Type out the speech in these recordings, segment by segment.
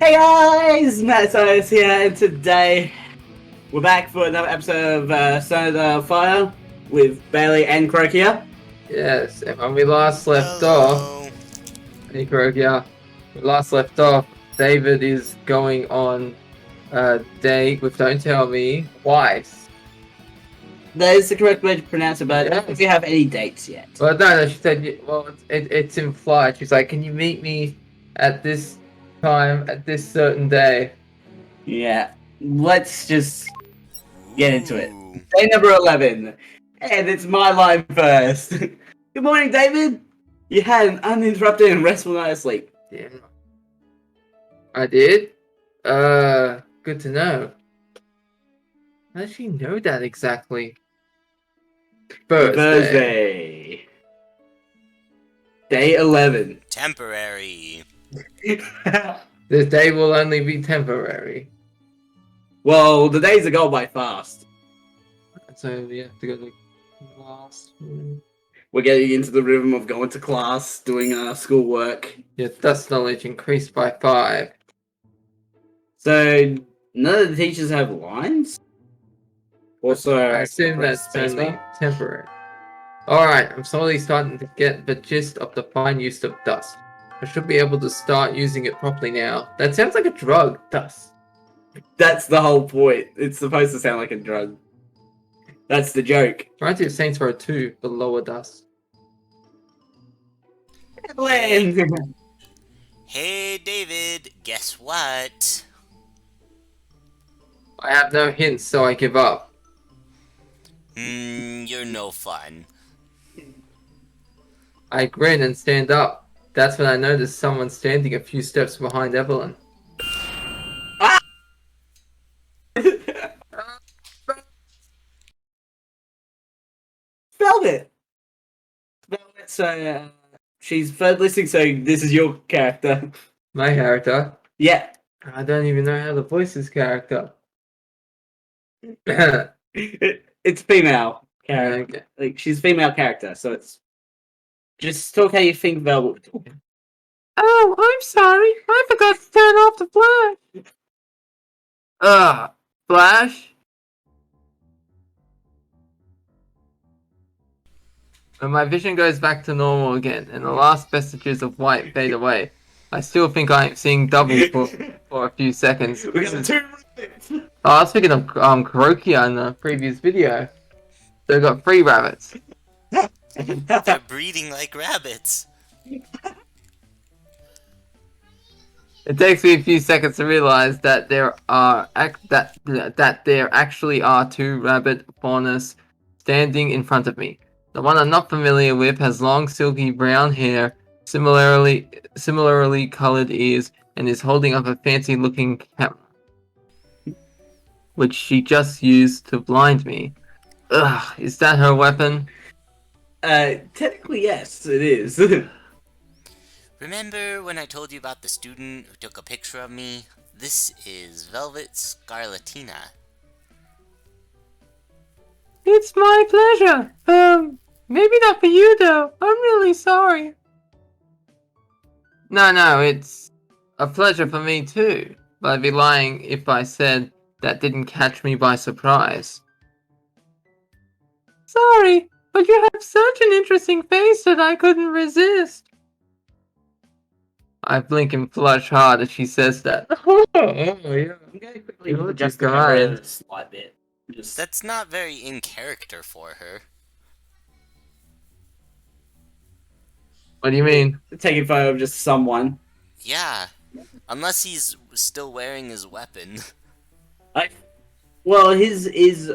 Hey guys, Matt Silas here, and today we're back for another episode of Sonar Fire with Bailey and Croakia. Yes, and when we last left off, hey Krogia, David is going on a date with Don't Tell Me, Weiss. That is the correct way to pronounce it, but I don't think we have any dates yet. Well, no, she said, well, it's implied. She's like, can you meet me at this time, at this certain day? Yeah, let's just get into it. Day number 11, and it's my line first. Good morning, David. You had an uninterrupted and restful night of sleep. Yeah. I did? Good to know. How does she know that exactly? Thursday. Day 11. Temporary. This day will only be temporary. Well, the days are going by fast. So we have to go to class. We're getting into the rhythm of going to class, doing our schoolwork. Your dust knowledge increased by 5. So, none of the teachers have lines? Also, I assume that's only temporary. Alright, I'm slowly starting to get the gist of the fine use of dust. I should be able to start using it properly now. That sounds like a drug, dust. That's the whole point. It's supposed to sound like a drug. That's the joke. Trying to Saints Row 2, the lower dust. Hey, David, guess what? I have no hints, so I give up. You're no fun. I grin and stand up. That's when I notice someone standing a few steps behind Evelyn. Ah! Velvet! Velvet, so, she's third listing, so this is your character. My character? Yeah. I don't even know how to voice this character. It's female character. Okay. Like, she's a female character, so it's... Just talk how you think Velvet would talk. Oh, I'm sorry. I forgot to turn off the flash. Flash? When my vision goes back to normal again, and the last vestiges of white fade away, I still think I'm seeing double for a few seconds. We got 2 rabbits! Oh, I was thinking of Kurokia in the previous video. They got 3 rabbits. They're breeding like rabbits. It takes me a few seconds to realize that there actually are 2 rabbit faunas standing in front of me. The one I'm not familiar with has long, silky brown hair, similarly colored ears, and is holding up a fancy-looking camera, which she just used to blind me. Ugh, is that her weapon? Technically, yes, it is. Remember when I told you about the student who took a picture of me? This is Velvet Scarlatina. It's my pleasure. Maybe not for you though. I'm really sorry. No, it's a pleasure for me too. But I'd be lying if I said that didn't catch me by surprise. Sorry, but you have such an interesting face that I couldn't resist. I blink and flush hard as she says that. Oh, yeah. I'm going to quickly You're adjust just the camera kind. a slight bit. Just... That's not very in character for her. What do you mean? Taking a photo of just someone. Yeah, unless he's still wearing his weapon. Well, his is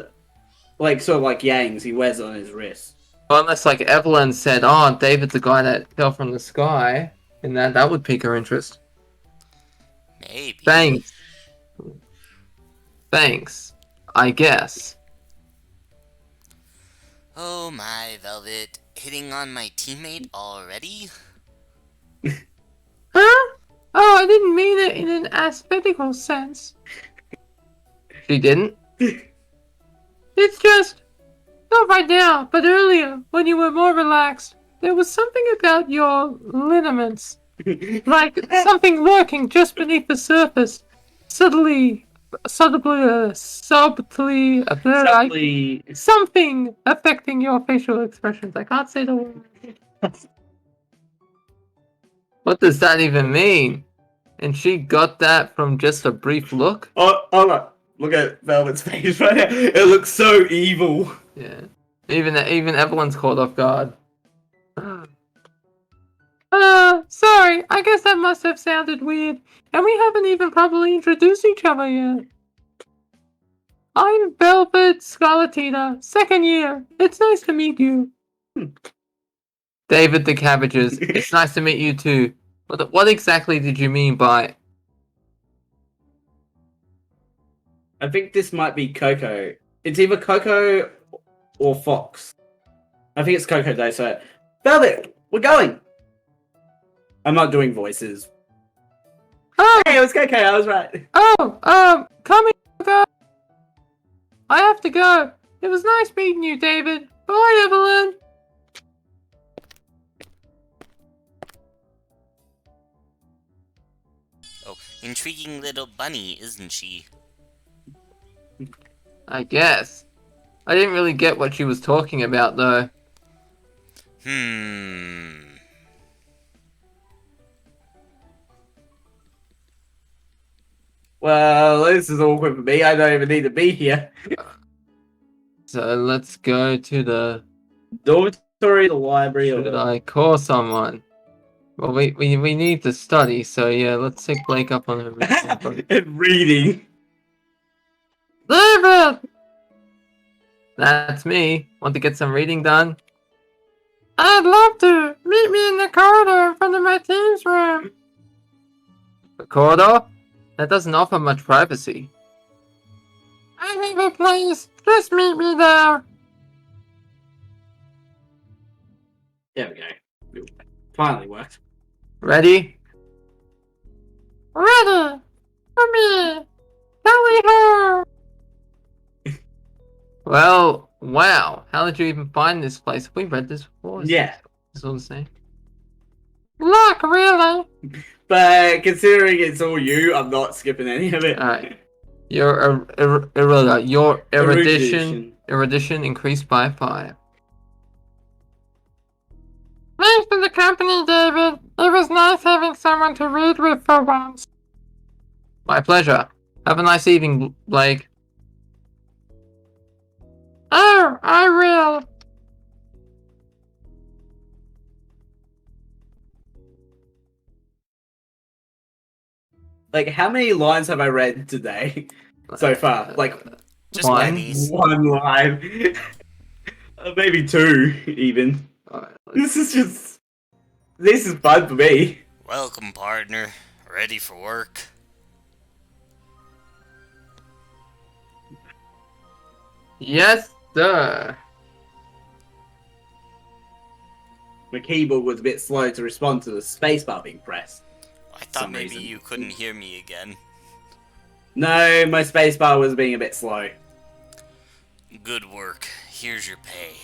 like sort of like Yang's. He wears it on his wrist. Well, unless like Evelyn said, oh, David's the guy that fell from the sky, and that would pique her interest. Maybe. Thanks. I guess. Oh my, Velvet. Hitting on my teammate already? Huh? Oh, I didn't mean it in an aesthetical sense. She didn't? It's just... Not right now, but earlier, when you were more relaxed, there was something about your lineaments. Like something lurking just beneath the surface, subtly, Subtly. something affecting your facial expressions. I can't say the word. What does that even mean? And she got that from just a brief look? Look at Velvet's face right now. It looks so evil. Yeah. Even Evelyn's caught off guard. Sorry, I guess that must have sounded weird. And we haven't even properly introduced each other yet. I'm Velvet Scarlatina, second year. It's nice to meet you. David the Cabbages, it's nice to meet you too. What exactly did you mean by... I think this might be Coco. It's either Coco or Fox. I think it's Coco Day, so... Velvet, we're going! I'm not doing voices. Oh! Hey, it was Coco, I was right. Come here, I have to go. It was nice meeting you, David. Bye, Evelyn. Oh, intriguing little bunny, isn't she? I guess. I didn't really get what she was talking about, though. Well, this is awkward for me. I don't even need to be here. So let's go to the... Dormitory, the library, Should I call someone? Well, we need to study, so yeah, let's take Blake up on her. and reading. David! That's me. Want to get some reading done? I'd love to. Meet me in the corridor in front of my team's room. The corridor? That doesn't offer much privacy. I have a place. Just meet me there. There we go. Finally worked. Ready? Ready. For me. Kelly her. Well, wow. How did you even find this place? Have we read this before? Yeah. It's all the same. Luck, really? But considering it's all you, I'm not skipping any of it. Alright. Your erudition increased by 5. Thanks for the company, David. It was nice having someone to read with for once. My pleasure. Have a nice evening, Blake. Oh, I will. Like, how many lines have I read today so far? Like, Just One. pennies. one line. Maybe 2, even. Alright, This is fun for me. Welcome, partner. Ready for work? yes, sir. My keyboard was a bit slow to respond to the spacebar being pressed. I thought Some maybe reason. you couldn't hear me again. No, my spacebar was being a bit slow. Good work. Here's your pay.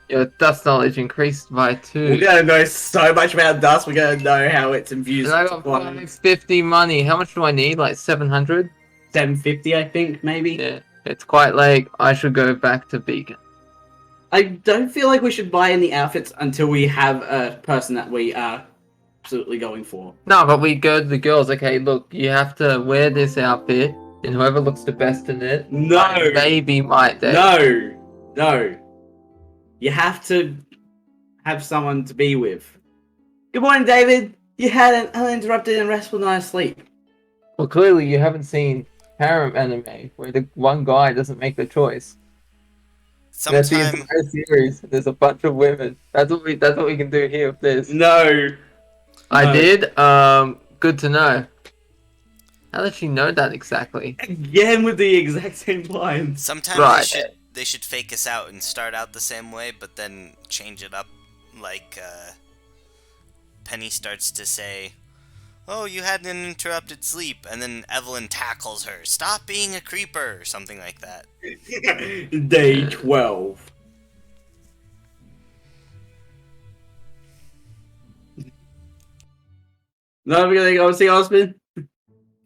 Your dust knowledge increased by 2. We're gonna know so much about dust, we're gonna know how it's infused And I with got quantum. 550 money. How much do I need? Like 700? 750, I think, maybe. Yeah. It's quite late. I should go back to Beacon. I don't feel like we should buy any outfits until we have a person that we are absolutely going for. No, but we go to the girls. Okay, look, you have to wear this outfit, and whoever looks the best in it, No! maybe might date. No! You have to have someone to be with. Good morning, David! You had an uninterrupted and restful night's sleep. Well, clearly you haven't seen harem anime, where the one guy doesn't make the choice. That's the Sometime, entire series. There's a bunch of women. That's what we can do here with this. No! I did. Good to know. How did she know that exactly? Again with the exact same lines. sometimes Right. they should fake us out and start out the same way, but then change it up. Like, Penny starts to say, "Oh, you had an interrupted sleep," and then Evelyn tackles her, "Stop being a creeper," or something like that. Day 12. No, we're gonna go see Osman.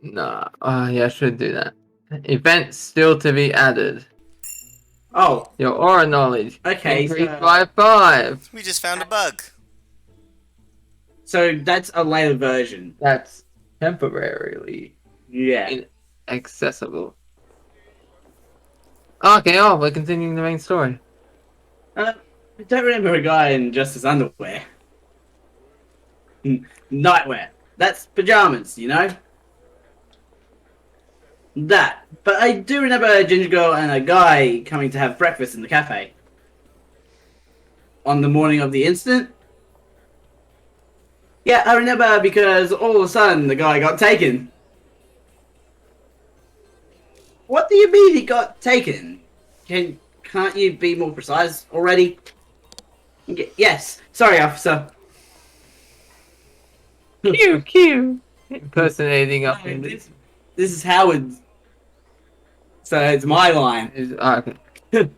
Nah. Yeah, I should do that. Event still to be added. Oh, Your aura knowledge okay. increased by 5. We just found a bug. So that's a later version. That's temporarily Yeah. inaccessible. Okay, oh, we're continuing the main story. I don't remember a guy in just his underwear. Nightwear. That's pajamas, you know? That. But I do remember a ginger girl and a guy coming to have breakfast in the cafe. On the morning of the incident. Yeah, I remember because all of a sudden the guy got taken. What do you mean he got taken? Can't you be more precise already? Yes. Sorry, officer. Q. Impersonating up No, in this is Howard. So it's my line. okay.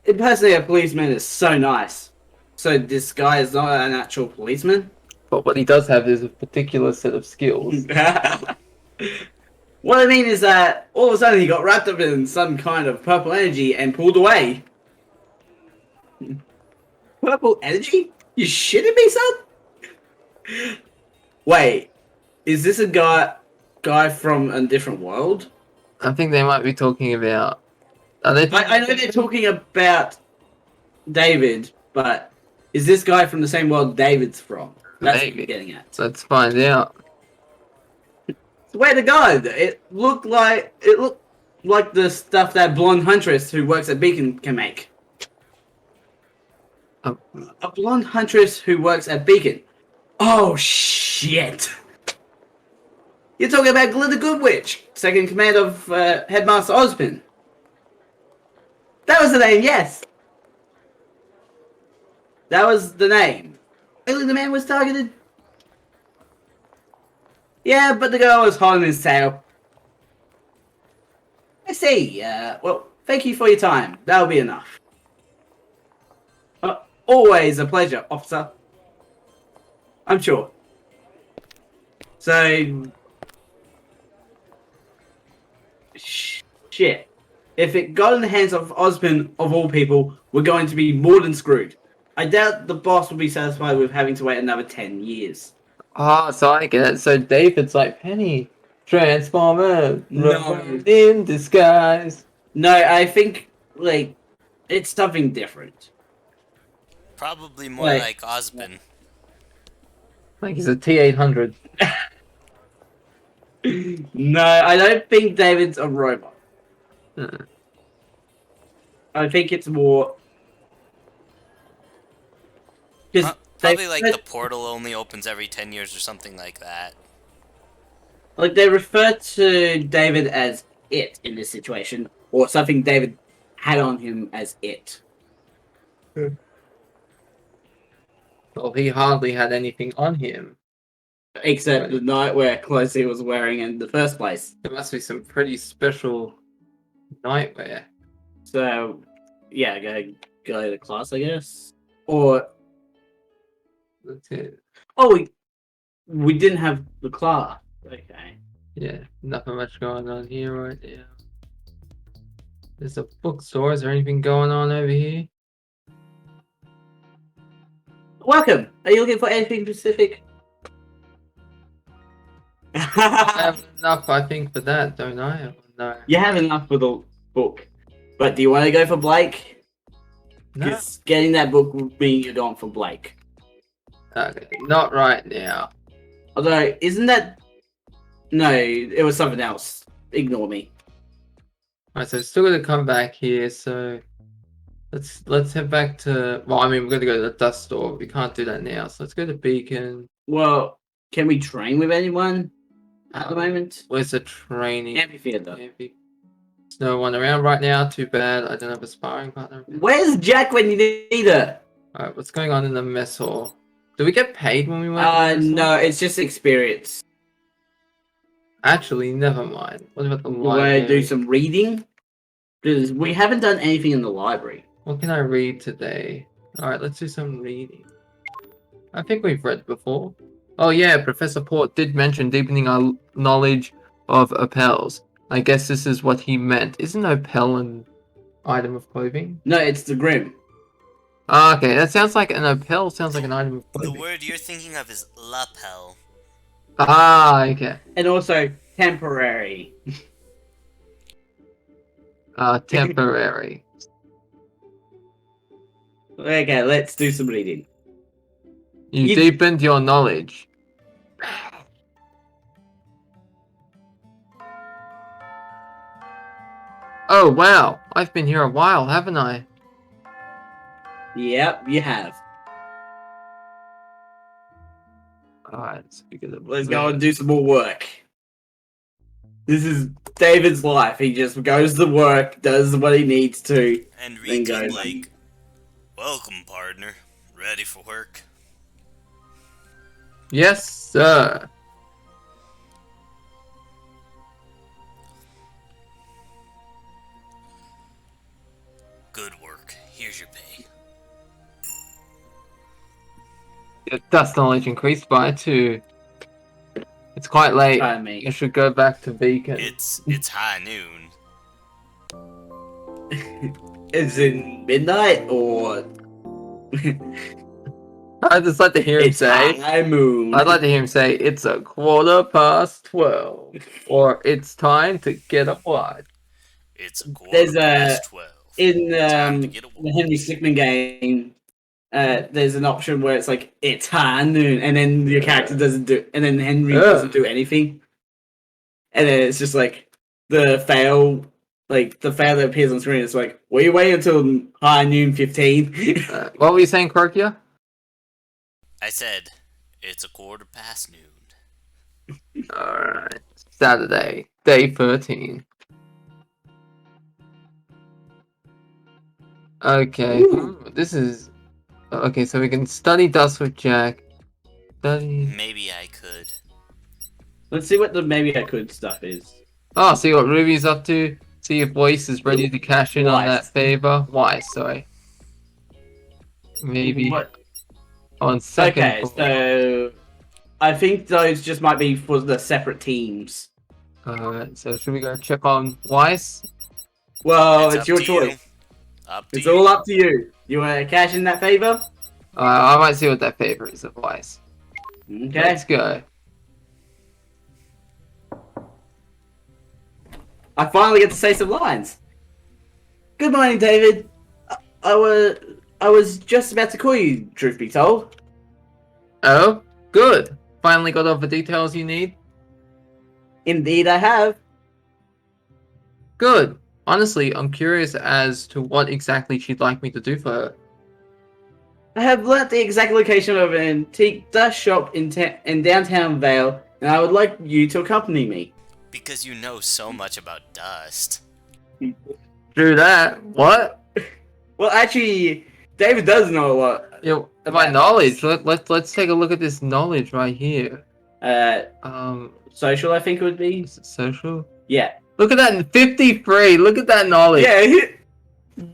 Impersonating a policeman is so nice. So this guy is not an actual policeman? But what he does have is a particular set of skills. What I mean is that all of a sudden he got wrapped up in some kind of purple energy and pulled away. Purple energy? You shitting me, son? Wait, is this a guy from a different world? I think they might be talking about. Are they? I know they're talking about David, but is this guy from the same world David's from? That's what Maybe. I'm getting at. Let's find out. Where to go? It looked like the stuff that blonde huntress who works at Beacon can make. Um, A blonde huntress who works at Beacon. Oh shit! You're talking about Glinda Goodwitch, second command of Headmaster Ozpin. That was the name, yes. That was the name. Really, the man was targeted. Yeah, but the girl was holding his tail. I see. Well, thank you for your time. That'll be enough. Always a pleasure, officer. I'm sure. So... Shit. If it got in the hands of Osmond, of all people, we're going to be more than screwed. I doubt the boss will be satisfied with having to wait another 10 years. Oh, so I get it. So David's like Penny, Transformer, No. in disguise. No, I think, like, it's something different. Probably more Like- like Osmond. Like he's a T-800. No, I don't think David's a robot. I think it's more... Probably like the portal only opens every 10 years or something like that. Like, they refer to David as it in this situation, or something David had on him as it. Well, he hardly had anything on him. Except the nightwear clothes he was wearing in the first place. There must be some pretty special nightwear. So, yeah, go to class, I guess. Or, That's it. oh, we didn't have the class. Okay. Yeah, nothing much going on here right now. There's a bookstore. Is there anything going on over here? Welcome. Are you looking for anything specific? I have enough, I think, for that, don't I? Or no. You have enough for the book. But do you want to go for Blake? No. Because getting that book would mean you're going for Blake. Okay, not right now. Although, isn't that... No, it was something else. Ignore me. Alright, so still gonna come back here, so let's head back to, well, I mean, we're gonna go to the dust store. We can't do that now, so let's go to Beacon. Well, can we train with anyone at the moment? Where's the training? Amphitheater. There's no one around right now, too bad. I don't have a sparring partner. Where's Jack when you need her? Alright, what's going on in the mess hall? Do we get paid when we work in the mess No, hall? it's just experience. Actually, never mind. What about the You want to library? do some reading? Because we haven't done anything in the library. What can I read today? Alright, let's do some reading. I think we've read before. Oh yeah, Professor Port did mention deepening our knowledge of Opels. I guess this is what he meant. Isn't Opel an item of clothing? No, it's the Grim. Ah, okay, that sounds like an Opel. Sounds like an item of The clothing. word you're thinking of is lapel. Ah, okay. And also temporary. Temporary. Okay, let's do some reading. You deepened your knowledge. Oh wow, I've been here a while, haven't I? Yep, you have. Alright, let's figure that. Let's go and do some more work. This is David's life. He just goes to work, does what he needs to, And then read to goes. Blake. Welcome, partner. Ready for work? Yes, sir. Good work. Here's your pay. Your dust knowledge increased by 2. It's quite late. Try me. You should go back to Beacon. It's high noon. Is it midnight or? I'd just like to hear him It's say. high moon. I'd like to hear him say it's 12:15, or it's time to get a watch. It's a quarter There's past 12. In Time to get a the Henry Stickmin game, there's an option where it's like it's high noon, and then your character doesn't do, and then Henry doesn't do anything, and then it's just like the fail that appears on screen. It's like, will you wait until high noon 15? What were you saying, Croakia? I said, it's a quarter past noon. Alright. Saturday, day 13. Okay, this is... Okay, so we can study dust with Jack. Study... Maybe I could. Let's see what the maybe I could stuff is. Oh, see what Ruby's up to. See if Weiss is ready to cash in on that Weiss. favor. Weiss, sorry. Maybe What? on second Okay, floor. so I think those just might be for the separate teams. Alright, so should we go check on Weiss? Well, It's it's up your to choice. you. Up to It's you. all up to you. You want to cash in that favor? I might see what that favor is of Weiss. Okay. Let's go. I finally get to say some lines. Good morning, David. I was just about to call you, truth be told. Oh, good. Finally got all the details you need? Indeed, I have. Good. Honestly, I'm curious as to what exactly she'd like me to do for her. I have learnt the exact location of an antique dust shop in downtown Vale, and I would like you to accompany me. Because you know so much about dust. Do that? What? Well, actually, David does know a lot. Yo, my knowledge. Let's take a look at this knowledge right here. Social, I think it would be. Is it social? Yeah. Look at that 53. Look at that knowledge. Yeah,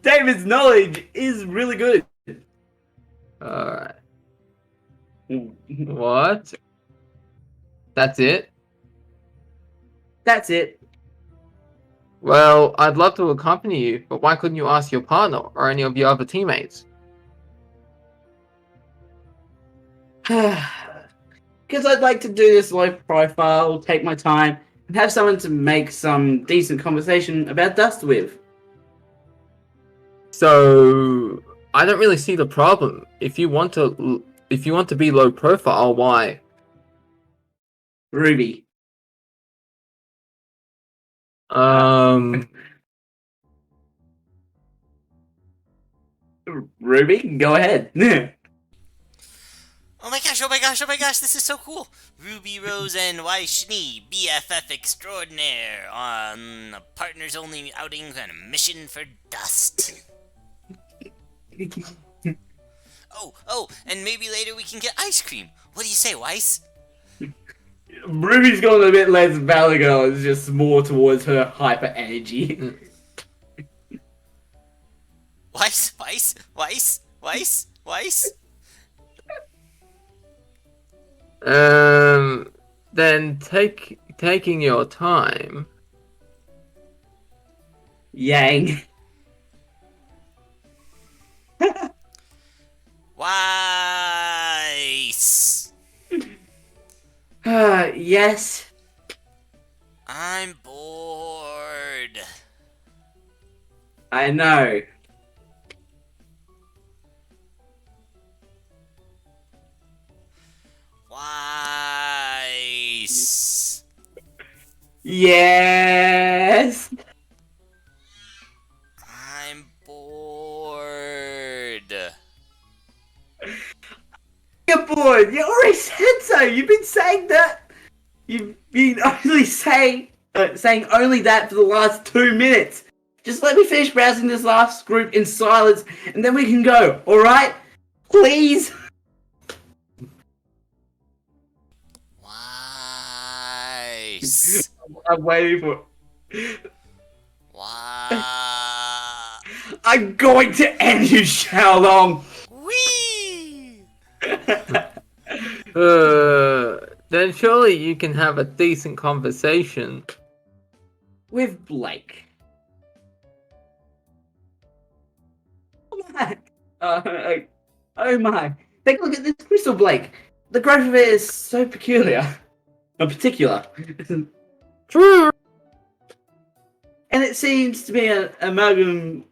David's knowledge is really good. Alright. What? That's it? That's it. Well, I'd love to accompany you, but why couldn't you ask your partner or any of your other teammates? Because I'd like to do this low profile, take my time, and have someone to make some decent conversation about dust with. So, I don't really see the problem. If you want to be low profile, why? Ruby. Ruby, go ahead. Oh my gosh, oh my gosh, oh my gosh, this is so cool! Ruby Rose and Weiss, BFF extraordinaire, on a partners only outing and a mission for dust. Oh, and maybe later we can get ice cream. What do you say, Weiss? Ruby's gone a bit less Valley Girl, it's just more towards her hyper energy. Weiss? Then taking your time. Yang. Weiss! Yes. I'm bored. I know. Weiss! Yes. I'm bored. You're bored. You already said so. You've been saying that. You've been only saying only that for the last 2 minutes. Just let me finish browsing this last group in silence, and then we can go. All right? Please. Weiss! I'm waiting for. Weiss! I'm going to end you, Xiaolong. Whee! Then surely you can have a decent conversation. With Blake. Oh my. Oh my. Take a look at this crystal, Blake. The growth of it is so peculiar. Or particular. True. And it seems to be an amalgam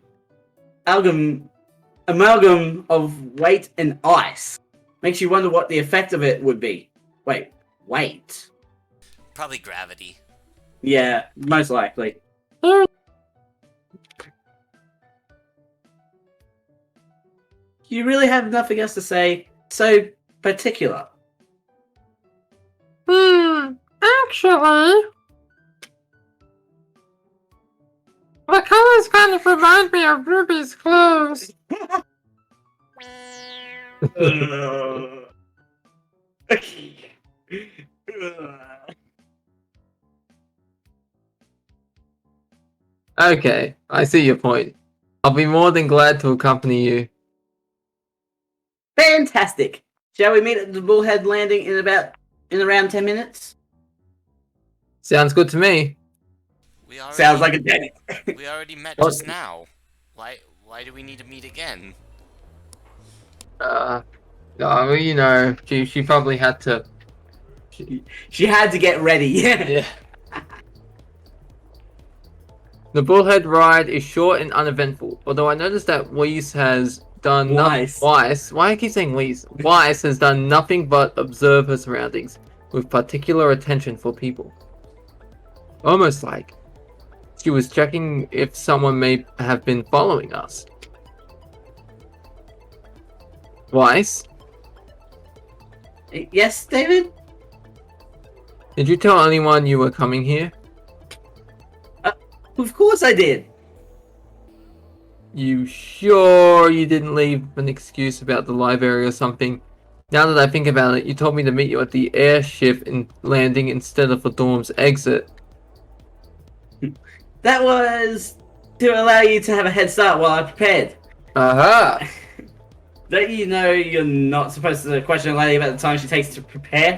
of weight and ice. Makes you wonder what the effect of it would be. Wait, weight? Probably gravity. Yeah, most likely. You really have nothing else to say? So particular. Actually, the colors kind of remind me of Ruby's clothes. Okay, I see your point. I'll be more than glad to accompany you. Fantastic. Shall we meet at the Bullhead Landing in around 10 minutes? Sounds good to me. We already, Sounds like a date. we already met Well- just now. Why do we need to meet again? No, you know, she probably had to. She had to get ready. Yeah. The Bullhead ride is short and uneventful, although I noticed that Weiss has done Weiss. Weiss. Why I keep saying Weiss? Weiss has done nothing but observe her surroundings with particular attention for people. Almost like she was checking if someone may have been following us. Weiss, Yes, David? did you tell anyone you were coming here? Of course I did. You sure you didn't leave an excuse about the library or something? Now that I think about it, you told me to meet you at the airship landing instead of the dorm's exit. That was to allow you to have a head start while I prepared. Aha! Don't you know you're not supposed to question a lady about the time she takes to prepare?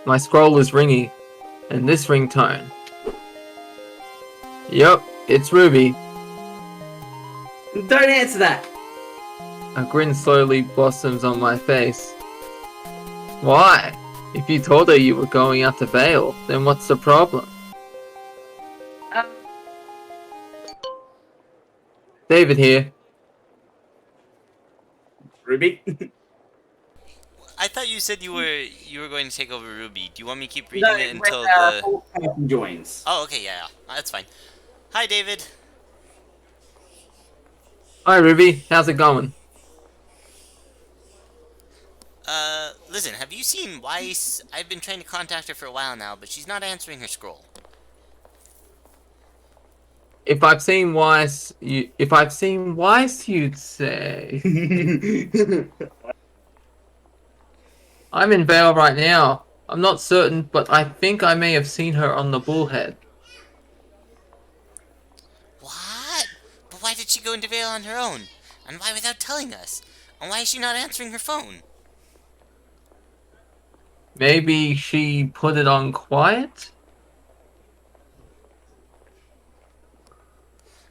My scroll is ringing, and this ringtone. Yep, it's Ruby. Don't answer that. A grin slowly blossoms on my face. Why? If you told her you were going out to Vale, then what's the problem? David here. Ruby? I thought you said you were going to take over Ruby. Do you want me to keep reading it until when our the? full person joins. Oh, okay, yeah, that's fine. Hi, David. Hi Ruby, how's it going? Listen, have you seen Weiss? I've been trying to contact her for a while now, but she's not answering her scroll. If I've seen Weiss, you'd say. I'm in Vale right now. I'm not certain, but I think I may have seen her on the Bullhead. What? But why did she go into Vale on her own? And why without telling us? And why is she not answering her phone? Maybe she put it on quiet?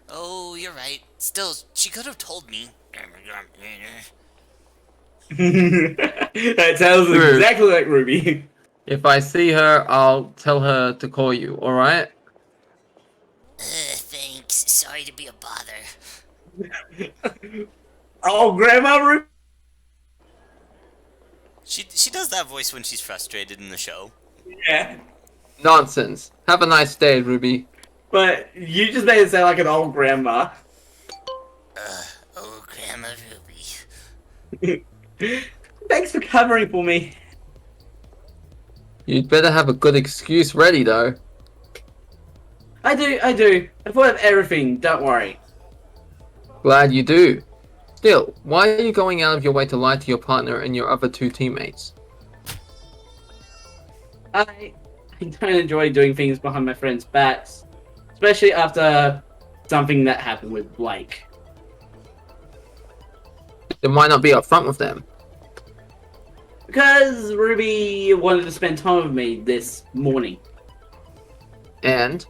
Oh, you're right. Still, she could have told me. That sounds True. exactly like Ruby. If I see her, I'll tell her to call you, alright? Thanks. Sorry to be a bother. Oh, Grandma Ruby. She does that voice when she's frustrated in the show. Yeah. Nonsense. Have a nice day, Ruby. But you just made it sound like an old grandma. Oh, Grandma Ruby. Thanks for covering for me. You'd better have a good excuse ready, though. I do. I thought of everything, don't worry. Glad you do. Still, why are you going out of your way to lie to your partner and your other two teammates? I don't enjoy doing things behind my friends' backs. Especially after something that happened with Blake. Then why not be upfront with them? Because Ruby wanted to spend time with me this morning. And?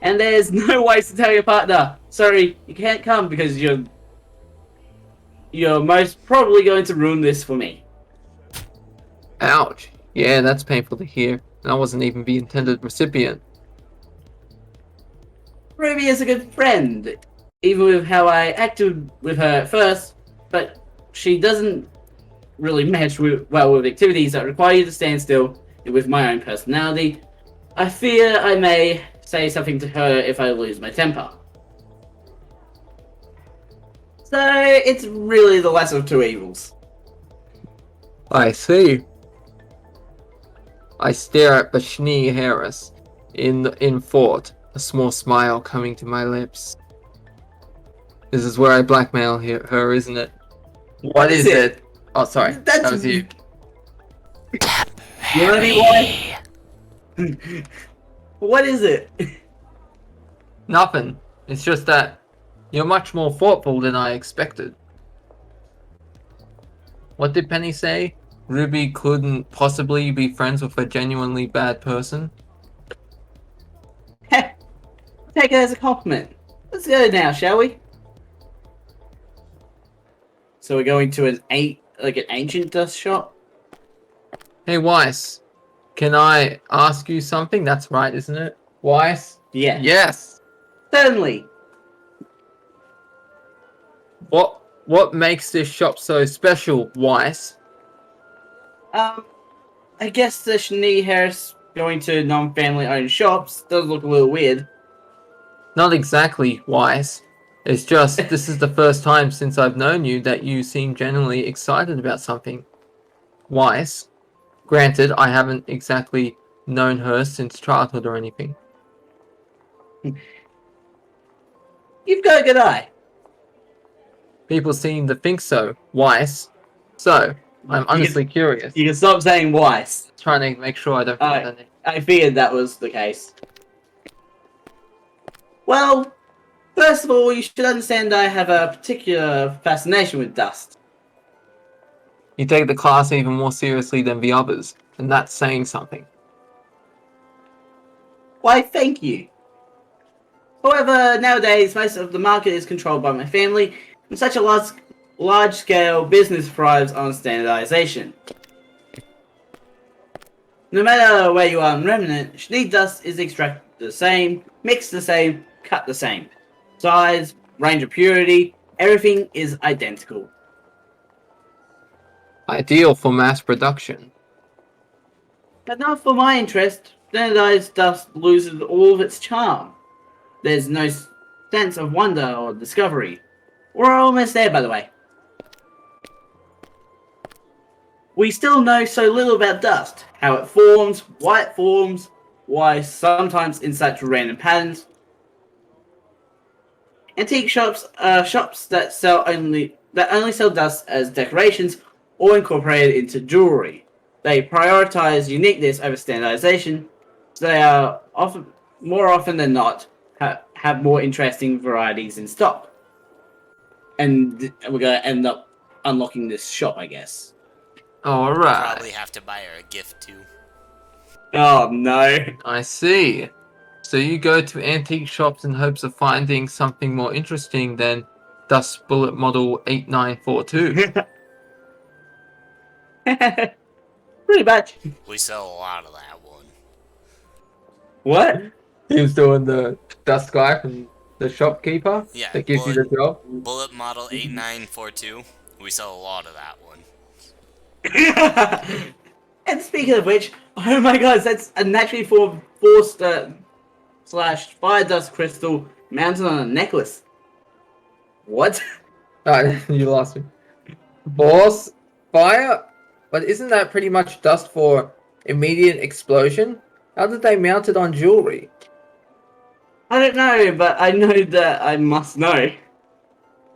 And there's no way to tell your partner, sorry, you can't come because you're most probably going to ruin this for me. Ouch. Yeah, that's painful to hear. And I wasn't even the intended recipient. Ruby is a good friend, even with how I acted with her at first, but she doesn't really match well with activities that require you to stand still, and with my own personality, I fear I may say something to her if I lose my temper. So, it's really the lesser of two evils. I see. I stare at Bashni Harris in thought, a small smile coming to my lips. This is where I blackmail her, isn't it? What is it? Oh, sorry. That was you. You wanna be why? What is it? Nothing. It's just that you're much more thoughtful than I expected. What did Penny say? Ruby couldn't possibly be friends with a genuinely bad person? Heh, take it as a compliment. Let's go now, shall we? So we're going to an ancient dust shop? Hey, Weiss. Can I ask you something? That's right, isn't it? Weiss? Yeah. Yes! Certainly. What makes this shop so special, Weiss? I guess the Shani Harris going to non-family owned shops does look a little weird. Not exactly, Weiss. It's just, this is the first time since I've known you that you seem genuinely excited about something. Weiss. Granted, I haven't exactly known her since childhood or anything. You've got a good eye. People seem to think so, Weiss. So, I'm honestly curious. You can stop saying Weiss. Trying to make sure I don't forget her name. I figured that was the case. Well, first of all, you should understand I have a particular fascination with dust. You take the class even more seriously than the others, and that's saying something. Why, thank you. However, nowadays, most of the market is controlled by my family, and such a large-scale business thrives on standardization. No matter where you are in Remnant, Shani dust is extracted the same, mixed the same, cut the same. Size, range of purity, everything is identical. Ideal for mass production. But not for my interest. Standardized dust loses all of its charm. There's no sense of wonder or discovery. We're almost there, by the way. We still know so little about dust, how it forms, why sometimes in such random patterns. Antique shops are shops that only sell dust as decorations or incorporated into jewelry. They prioritize uniqueness over standardization, so they are more often than not have more interesting varieties in stock. And we're going to end up unlocking this shop, I guess. Alright. Probably have to buy her a gift too. Oh no. I see. So you go to antique shops in hopes of finding something more interesting than Dust Bullet Model 8942. Pretty much. We sell a lot of that one. What? He was doing the dust guy from the shopkeeper Yeah, that gives you the job. Bullet Model 8942. We sell a lot of that one. And speaking of which, oh my god, that's a naturally forced slash fire dust crystal mounted on a necklace. What? Ah, you lost me. Force fire? But isn't that pretty much dust for immediate explosion? How did they mount it on jewelry? I don't know, but I know that I must know.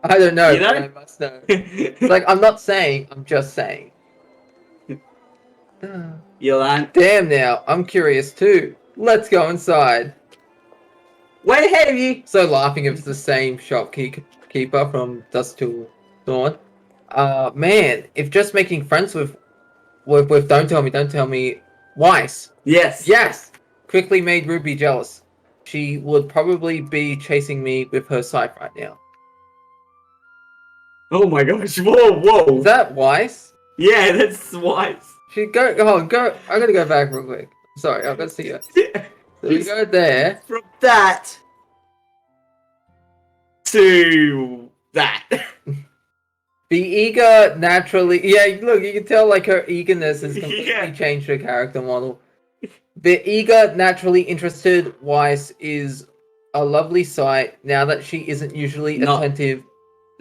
I don't know, You know? but I must know. Like, I'm not saying, I'm just saying. Yolan, Damn now, I'm curious too. Let's go inside. way ahead of you. So laughing if it's the same shopkeeper from Dusk Till Dawn. Man, if just making friends with Don't Tell Me, Weiss. Yes. Yes! Quickly made Ruby jealous. She would probably be chasing me with her scythe right now. Oh my gosh! Whoa, whoa. Is that Weiss? Yeah, that's wise. She go. I gotta go back real quick. Sorry, I've got to see her. So we go there. From that to that. The eager naturally. Yeah, look, you can tell like her eagerness has completely Yeah. changed her character model. The eager, naturally interested Weiss is a lovely sight now that she isn't usually Not- attentive.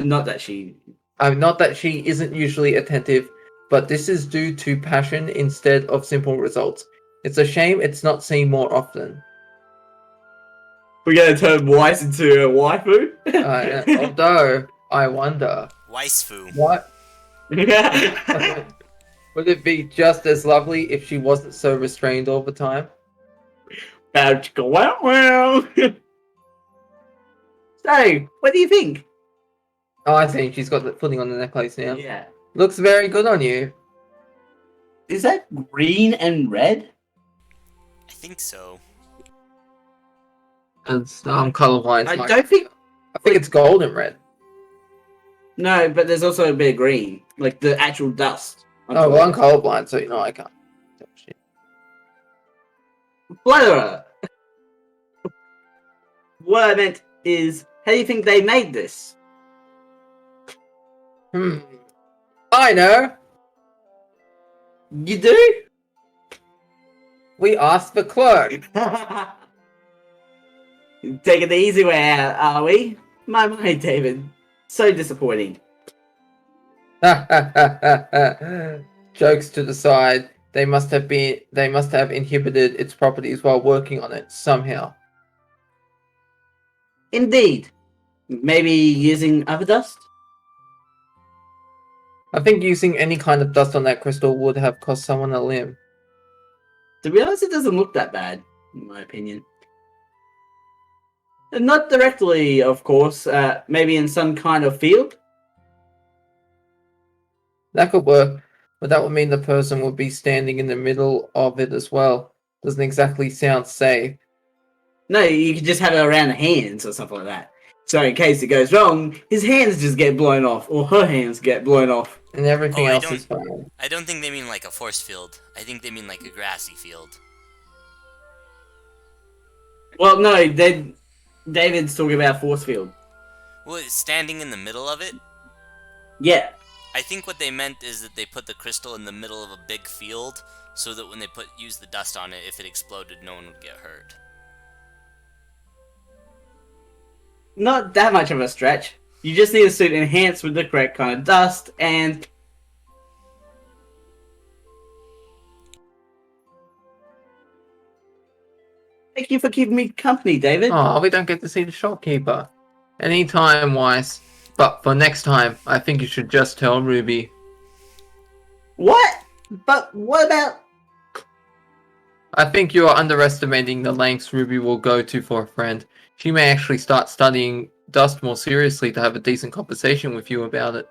Not that she. Not that she isn't usually attentive, but this is due to passion instead of simple results. It's a shame it's not seen more often. We're gonna turn Weiss into a waifu. Although, I wonder, Weissfu. what would it be just as lovely if she wasn't so restrained all the time? Well. So, what do you think? Oh, I think she's got the footing on the necklace now. Yeah. Looks very good on you. Is that green and red? I think so. I'm colorblind. I don't think. I think it's gold and red. No, but there's also a bit of green, like the actual dust. Oh, well, I'm colorblind, so you know I can't. tell shit. Blather. What I meant is, how do you think they made this? I know. You do? We asked the clerk. Taking the easy way out, are we? My David. So disappointing. Jokes to the side. They must have inhibited its properties while working on it somehow. Indeed. Maybe using other dust? I think using any kind of dust on that crystal would have cost someone a limb. To be honest, it doesn't look that bad, in my opinion. Not directly, of course. Maybe in some kind of field? That could work, but that would mean the person would be standing in the middle of it as well. Doesn't exactly sound safe. No, you could just have it around the hands or something like that. So in case it goes wrong, his hands just get blown off, or her hands get blown off. And everything Oh, I else don't- is fine. I don't think they mean like a force field. I think they mean like a grassy field. Well, no, David's talking about force field. Well, it's standing in the middle of it. Yeah. I think what they meant is that they put the crystal in the middle of a big field, so that when they use the dust on it, if it exploded, no one would get hurt. Not that much of a stretch. You just need a suit enhanced with the correct kind of dust, and... Thank you for keeping me company, David. Oh, we don't get to see the shopkeeper. Anytime, Weiss. But for next time, I think you should just tell Ruby. What? But what about... I think you are underestimating the lengths Ruby will go to for a friend. She may actually start studying dust more seriously to have a decent conversation with you about it.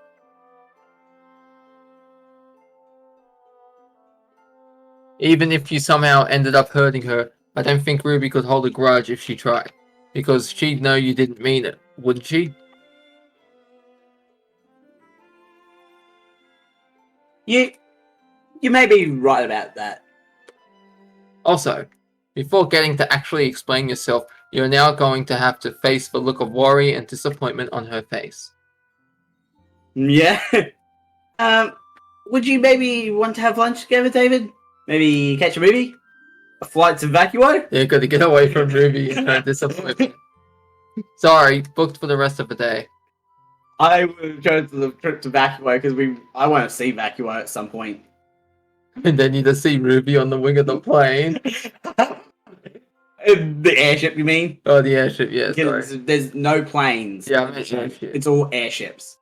Even if you somehow ended up hurting her, I don't think Ruby could hold a grudge if she tried. Because she'd know you didn't mean it, wouldn't she? You may be right about that. Also, before getting to actually explain yourself, you're now going to have to face the look of worry and disappointment on her face. Yeah. Would you maybe want to have lunch together, David? Maybe catch a movie? A flight to Vacuo? You're going to get away from Ruby and her disappointment. Sorry, booked for the rest of the day. I would go to the trip to Vacuo because I want to see Vacuo at some point. And then you just see Ruby on the wing of the plane. The airship, you mean? Oh, the airship, yeah, Because sorry. there's no planes. Yeah, I meant airship. It's all airships.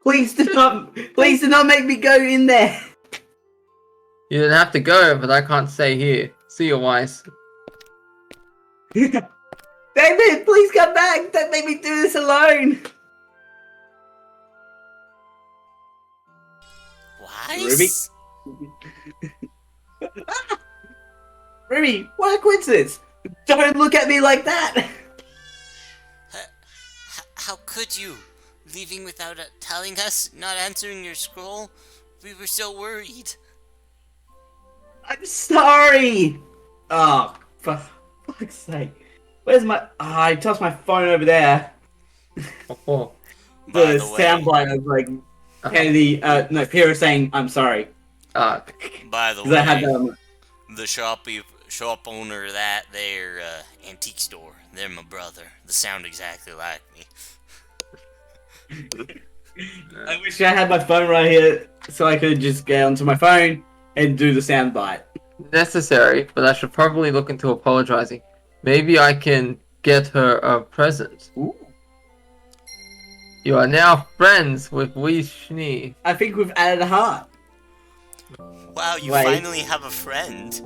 Please do not make me go in there. You didn't have to go, but I can't stay here. See you, Weiss. David, please come back. Don't make me do this alone. Weiss? Ruby, what a coincidence. Don't look at me like that. How could you? Leaving without telling us? Not answering your scroll? We were so worried. I'm sorry. Oh, for fuck's sake. Where's my... I tossed my phone over there. Oh. The soundbite of, like, Kennedy... no, Pierre saying, I'm sorry. By the Because I had way, the shop owner of that there antique store, they're my brother. They sound exactly like me. I wish I had my phone right here so I could just get onto my phone and do the soundbite. Necessary, but I should probably look into apologizing. Maybe I can get her a present. Ooh. You are now friends with Weiss. I think we've added a heart. Wow, you Wait. finally have a friend.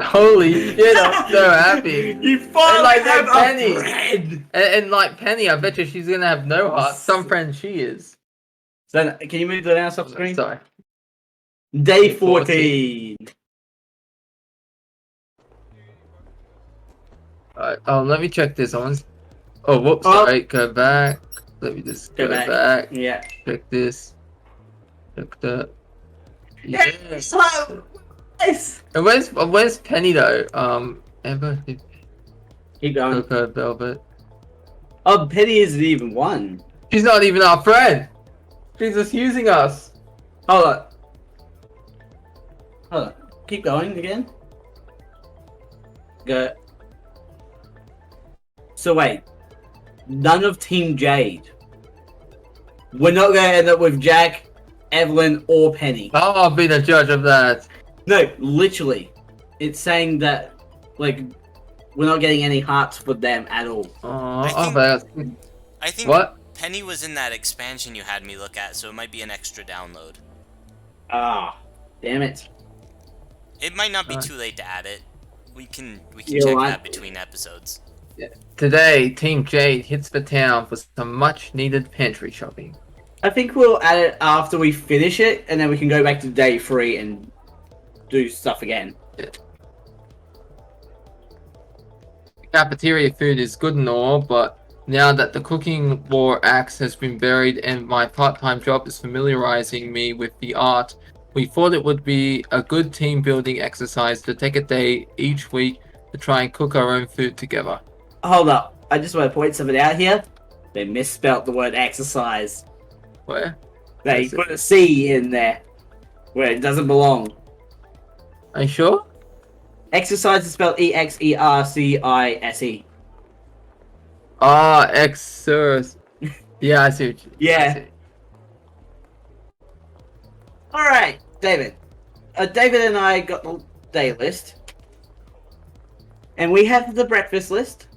Holy shit, I'm so happy. You finally like have that Penny. a friend! And like Penny, I bet you she's gonna have no heart. Some friend she is. So, can you move the mouse off screen? Sorry. Day 14. Alright, let me check this on. Oh, whoops, Oh. sorry, go back. Let me just go back. Yeah. Check this. Check that. Yeah. So, nice. And where's Penny though? Amber, Keep going. Cocoa Velvet. Oh, Penny isn't even one. She's not even our friend. She's just using us. Hold on. Hold on. Keep going again. Go. So wait. None of Team Jade. We're not going to end up with Jack, Evelyn, or Penny. I'll be the judge of that. No, literally. It's saying that, like, we're not getting any hearts for them at all. I think What? Penny was in that expansion you had me look at, so it might be an extra download. Ah, damn it. It might not be too late to add it. We can You check know what? that between episodes. Today, Team Jade hits the town for some much-needed pantry shopping. I think we'll add it after we finish it, and then we can go back to day 3 and do stuff again. The cafeteria food is good and all, but now that the cooking war axe has been buried and my part-time job is familiarizing me with the art, we thought it would be a good team-building exercise to take a day each week to try and cook our own food together. Hold up. I just want to point something out here. They misspelt the word exercise. Where? They put a C in there where it doesn't belong. Are you sure? Exercise is spelled E-X-E-R-C-I-S-E. Ah, exercise. Yeah, I see what you Yeah. Alright, David. David and I got the day list. And we have the breakfast list.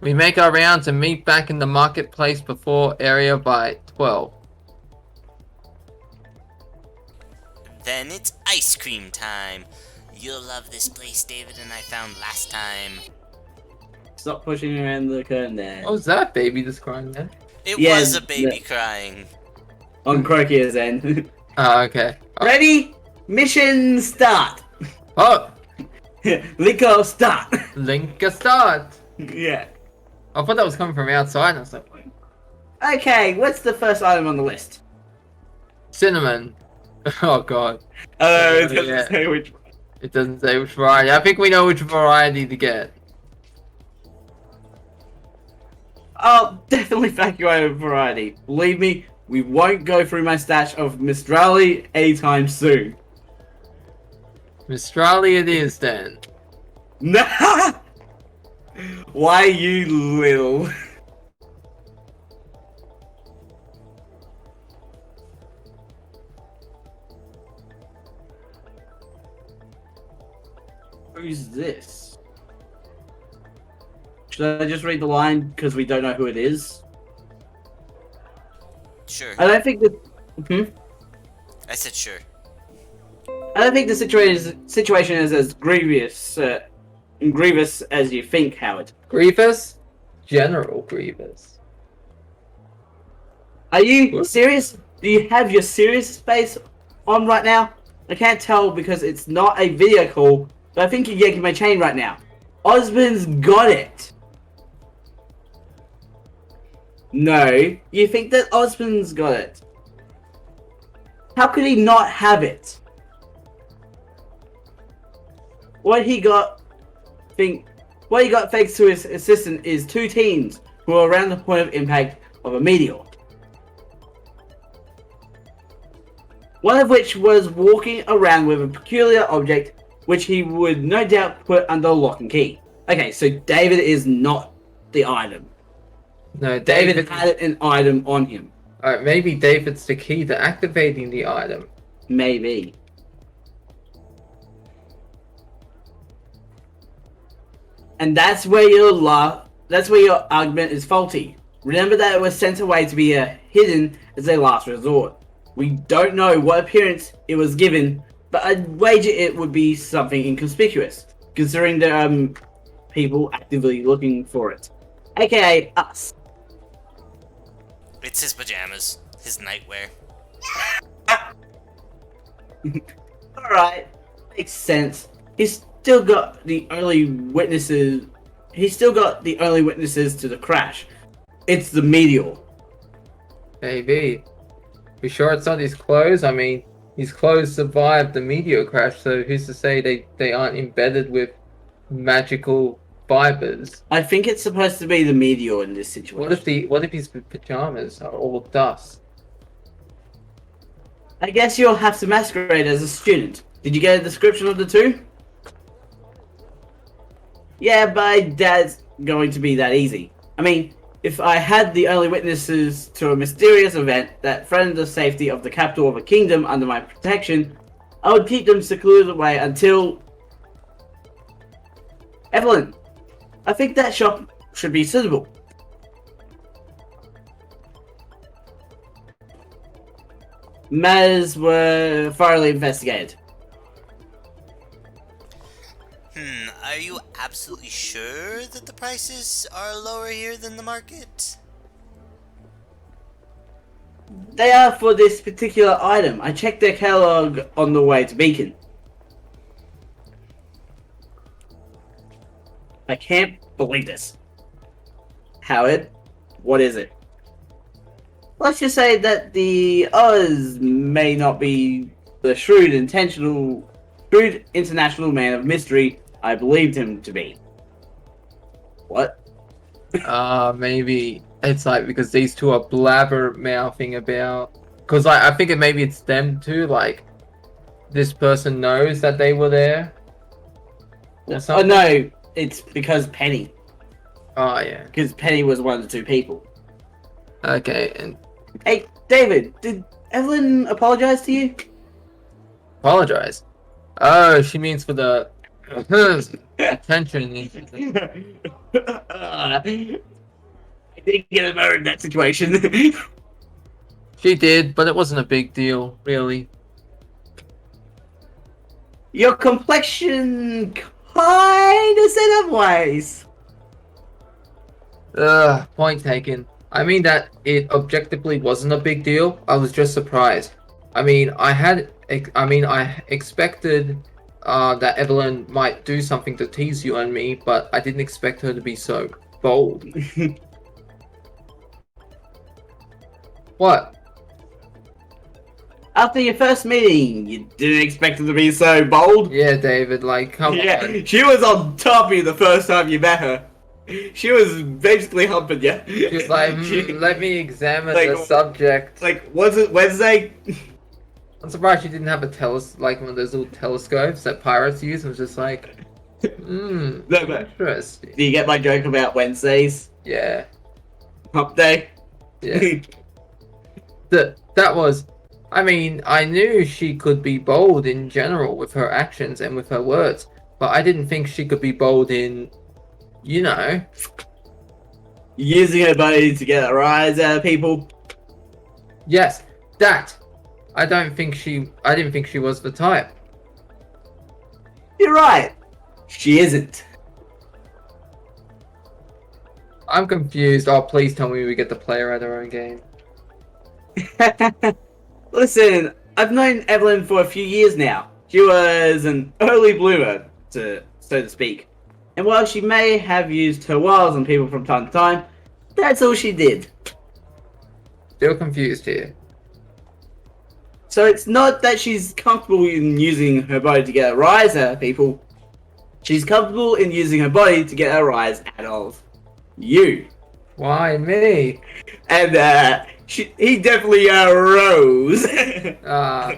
We make our rounds and meet back in the marketplace before area by 12. Then it's ice cream time. You'll love this place David and I found last time. Stop pushing around the curtain there. What was that baby just crying there? It Yeah, was a baby crying. On Croakia's end. Oh, okay. Ready? Mission start. Oh, Lico start. link a start. Yeah. I thought that was coming from outside. And I was like, Okay, what's the first item on the list? cinnamon. Oh god, It doesn't yeah. say which one. It doesn't say which variety. I think we know which variety to get. I'll definitely back you over variety. Believe me, we won't go through my stash of Mistrali anytime soon. Mistrali it is then. Nah! Why you little? Who's this? Should I just read the line because we don't know who it is? Sure. I don't think that. I said sure. I don't think the situation is as grievous as you think, Howard. Grievous? General Grievous. Are you What? serious? Do you have your serious face on right now? I can't tell because it's not a video call, but I think you're yanking my chain right now. Osmond's got it. No, you think that Osmond's got it. How could he not have it? What he got thanks to his assistant is 2 teens who are around the point of impact of a meteor. One of which was walking around with a peculiar object which he would no doubt put under lock and key. Okay, so David is not the item. No, David had an item on him. Alright, maybe David's the key to activating the item. Maybe. And that's where your argument is faulty. Remember that it was sent away to be hidden as a last resort. We don't know what appearance it was given, but I'd wager it would be something inconspicuous, considering there are people actively looking for it. AKA us. It's his pajamas, his nightwear. Alright, makes sense. He's still got the only witnesses to the crash. It's the meteor. Maybe. You sure it's not his clothes? I mean, his clothes survived the meteor crash, so who's to say they aren't embedded with magical fibers? I think it's supposed to be the meteor in this situation. What if his pajamas are all dust? I guess you'll have to masquerade as a student. Did you get a description of the two? Yeah, but I doubt it's going to be that easy. I mean, if I had the only witnesses to a mysterious event that threatened the safety of the capital of a kingdom under my protection, I would keep them secluded away until... Evelyn, I think that shop should be suitable. Matters were thoroughly investigated. Are you absolutely sure that the prices are lower here than the market? They are for this particular item. I checked their catalog on the way to Beacon. I can't believe this. Howard, what is it? Let's just say that the Oz may not be the shrewd international man of mystery I believed him to be. What? Maybe it's like because these two are blabber mouthing about. Because I think maybe it's them too. Like this person knows that they were there. Or Oh something. no, it's because Penny. Oh yeah. Because Penny was one of the two people. Okay, and Hey, David, did Evelyn apologize to you? apologize. Oh, she means for the attention. I didn't get a vote in that situation. She did, but it wasn't a big deal, really. Your complexion kinda set up Weiss. Point taken. I mean that it objectively wasn't a big deal. I was just surprised. I mean, I expected that Evelyn might do something to tease you and me, but I didn't expect her to be so bold. What? After your first meeting, you didn't expect her to be so bold? Yeah, David, like, come on. She was on top of you the first time you met her. She was basically humping you. She was like, let me examine Like- the subject. Like, was it Wednesday? I'm surprised she didn't have like one of those little telescopes that pirates use. I was just like, No, but interesting. do you get my joke about Wednesdays? Yeah, Hump day? yeah. That was, I mean, I knew she could be bold in general with her actions and with her words, but I didn't think she could be bold in, you know. Using her body to get a rise out of people? Yes, that. I didn't think she was the type. You're right. She isn't. I'm confused. Oh, please tell me we get to play her at her own game. Listen, I've known Evelyn for a few years now. She was an early bloomer, so to speak. And while she may have used her wiles on people from time to time, that's all she did. Still confused here. So it's not that she's comfortable in using her body to get a rise out of people. She's comfortable in using her body to get a rise out of you. Why me? And he definitely rose. Ah,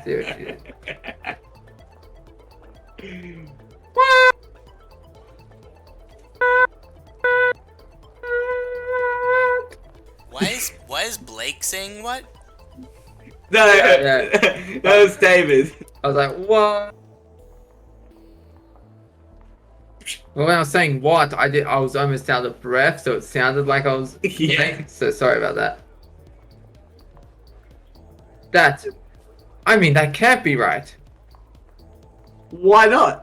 see what she did. Why is Blake saying what? No, Yeah. that was David. I was like, what? Well, when I was saying what, I was almost out of breath, so it sounded like I was. Yeah. So sorry about that. That can't be right. Why not?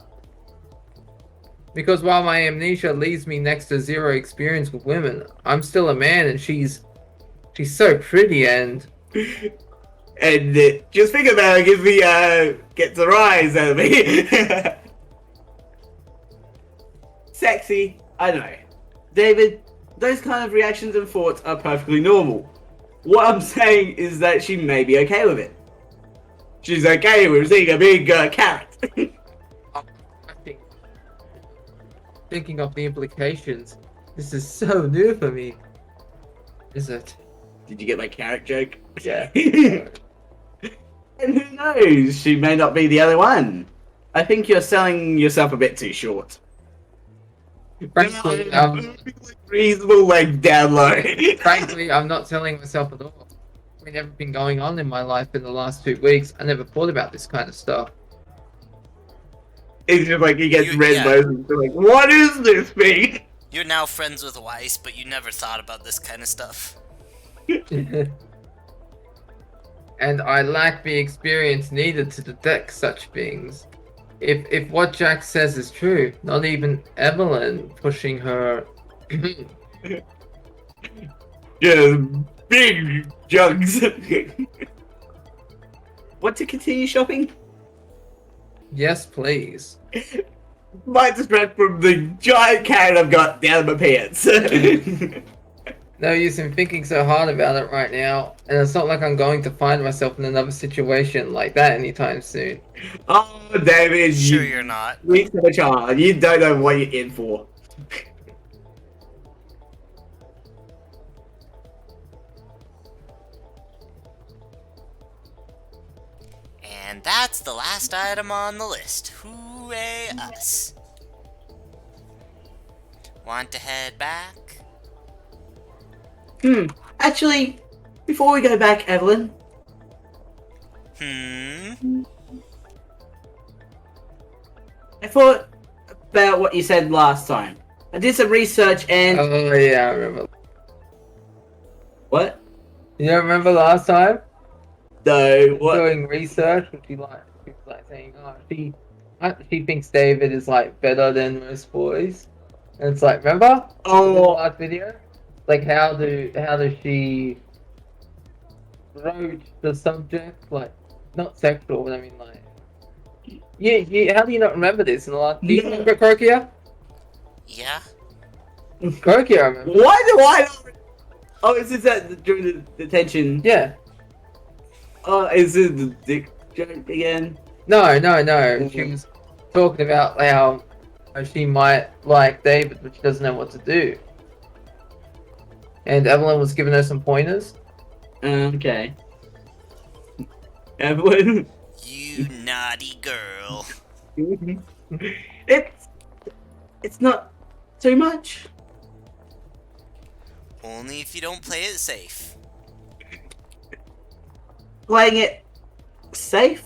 Because while my amnesia leaves me next to zero experience with women, I'm still a man, and she's so pretty and. And just think about it, if he gets a rise out of me. Sexy, I know. David, those kind of reactions and thoughts are perfectly normal. What I'm saying is that she may be okay with it. She's okay with seeing a big carrot. Thinking of the implications, this is so new for me. Is it? Did you get my carrot joke? Yeah. And who knows, she may not be the other one. I think you're selling yourself a bit too short. Frankly, reasonable leg down low. frankly, I'm not selling myself at all. I mean, everything going on in my life in the last 2 weeks, I never thought about this kind of stuff. It's just like he gets You- red yeah. noses. They're like, what is this thing? You're now friends with Weiss, but you never thought about this kind of stuff. And I lack the experience needed to detect such things. If what Jack says is true, not even Evelyn pushing her. Just big jugs. Want to continue shopping? Yes, please. Might distract from the giant carrot I've got down my pants. No use in thinking so hard about it right now, and it's not like I'm going to find myself in another situation like that anytime soon. Oh, David, Sure you you're not. sweet so child. You don't know what you're in for. And that's the last item on the list. Hooray us. Want to head back? Actually, before we go back, Evelyn, Hmm? I thought about what you said last time. I did some research and... Oh yeah, I remember. What? You don't remember last time? No, what? Doing research, and she was like saying, oh, she thinks David is like better than most boys. And it's like, remember? Oh. The last video? Like how does she broach the subject, like not sexual, but I mean like. Yeah. How do you not remember this? In the last, do you No. remember Krokia? Yeah? Krokia, I remember. Why do I not? Oh, is this that during the detention? Yeah. Oh, is it the dick joke again? No. She was talking about how she might like David, but she doesn't know what to do. And Evelyn was giving her some pointers. Okay. Evelyn. You naughty girl. it's it's not too much. Only if you don't play it safe. Playing it safe.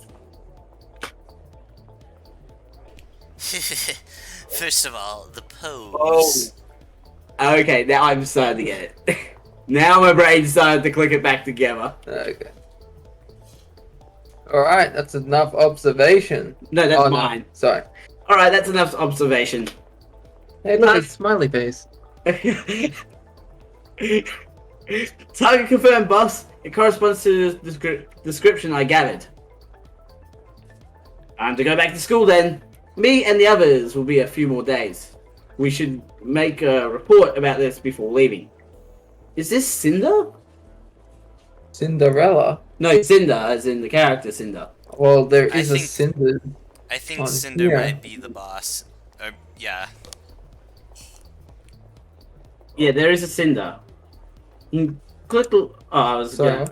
First of all, the pose. Okay, now I'm starting to get it. Now my brain started to click it back together. Okay. Alright, that's enough observation. No, that's Oh, mine. No. Sorry. Alright, that's enough observation. Hey, look, it's smiley face. Target confirmed, boss. It corresponds to the description I gathered. Time to go back to school then. Me and the others will be a few more days. We should make a report about this before leaving. Is this Cinder? Cinderella? No, Cinder, as in the character Cinder. Well, there I is a think- Cinder. I think Oh, Cinder yeah. might be the boss. Or, yeah. Yeah, there is a Cinder. Click the... Oh, I was... So, yeah.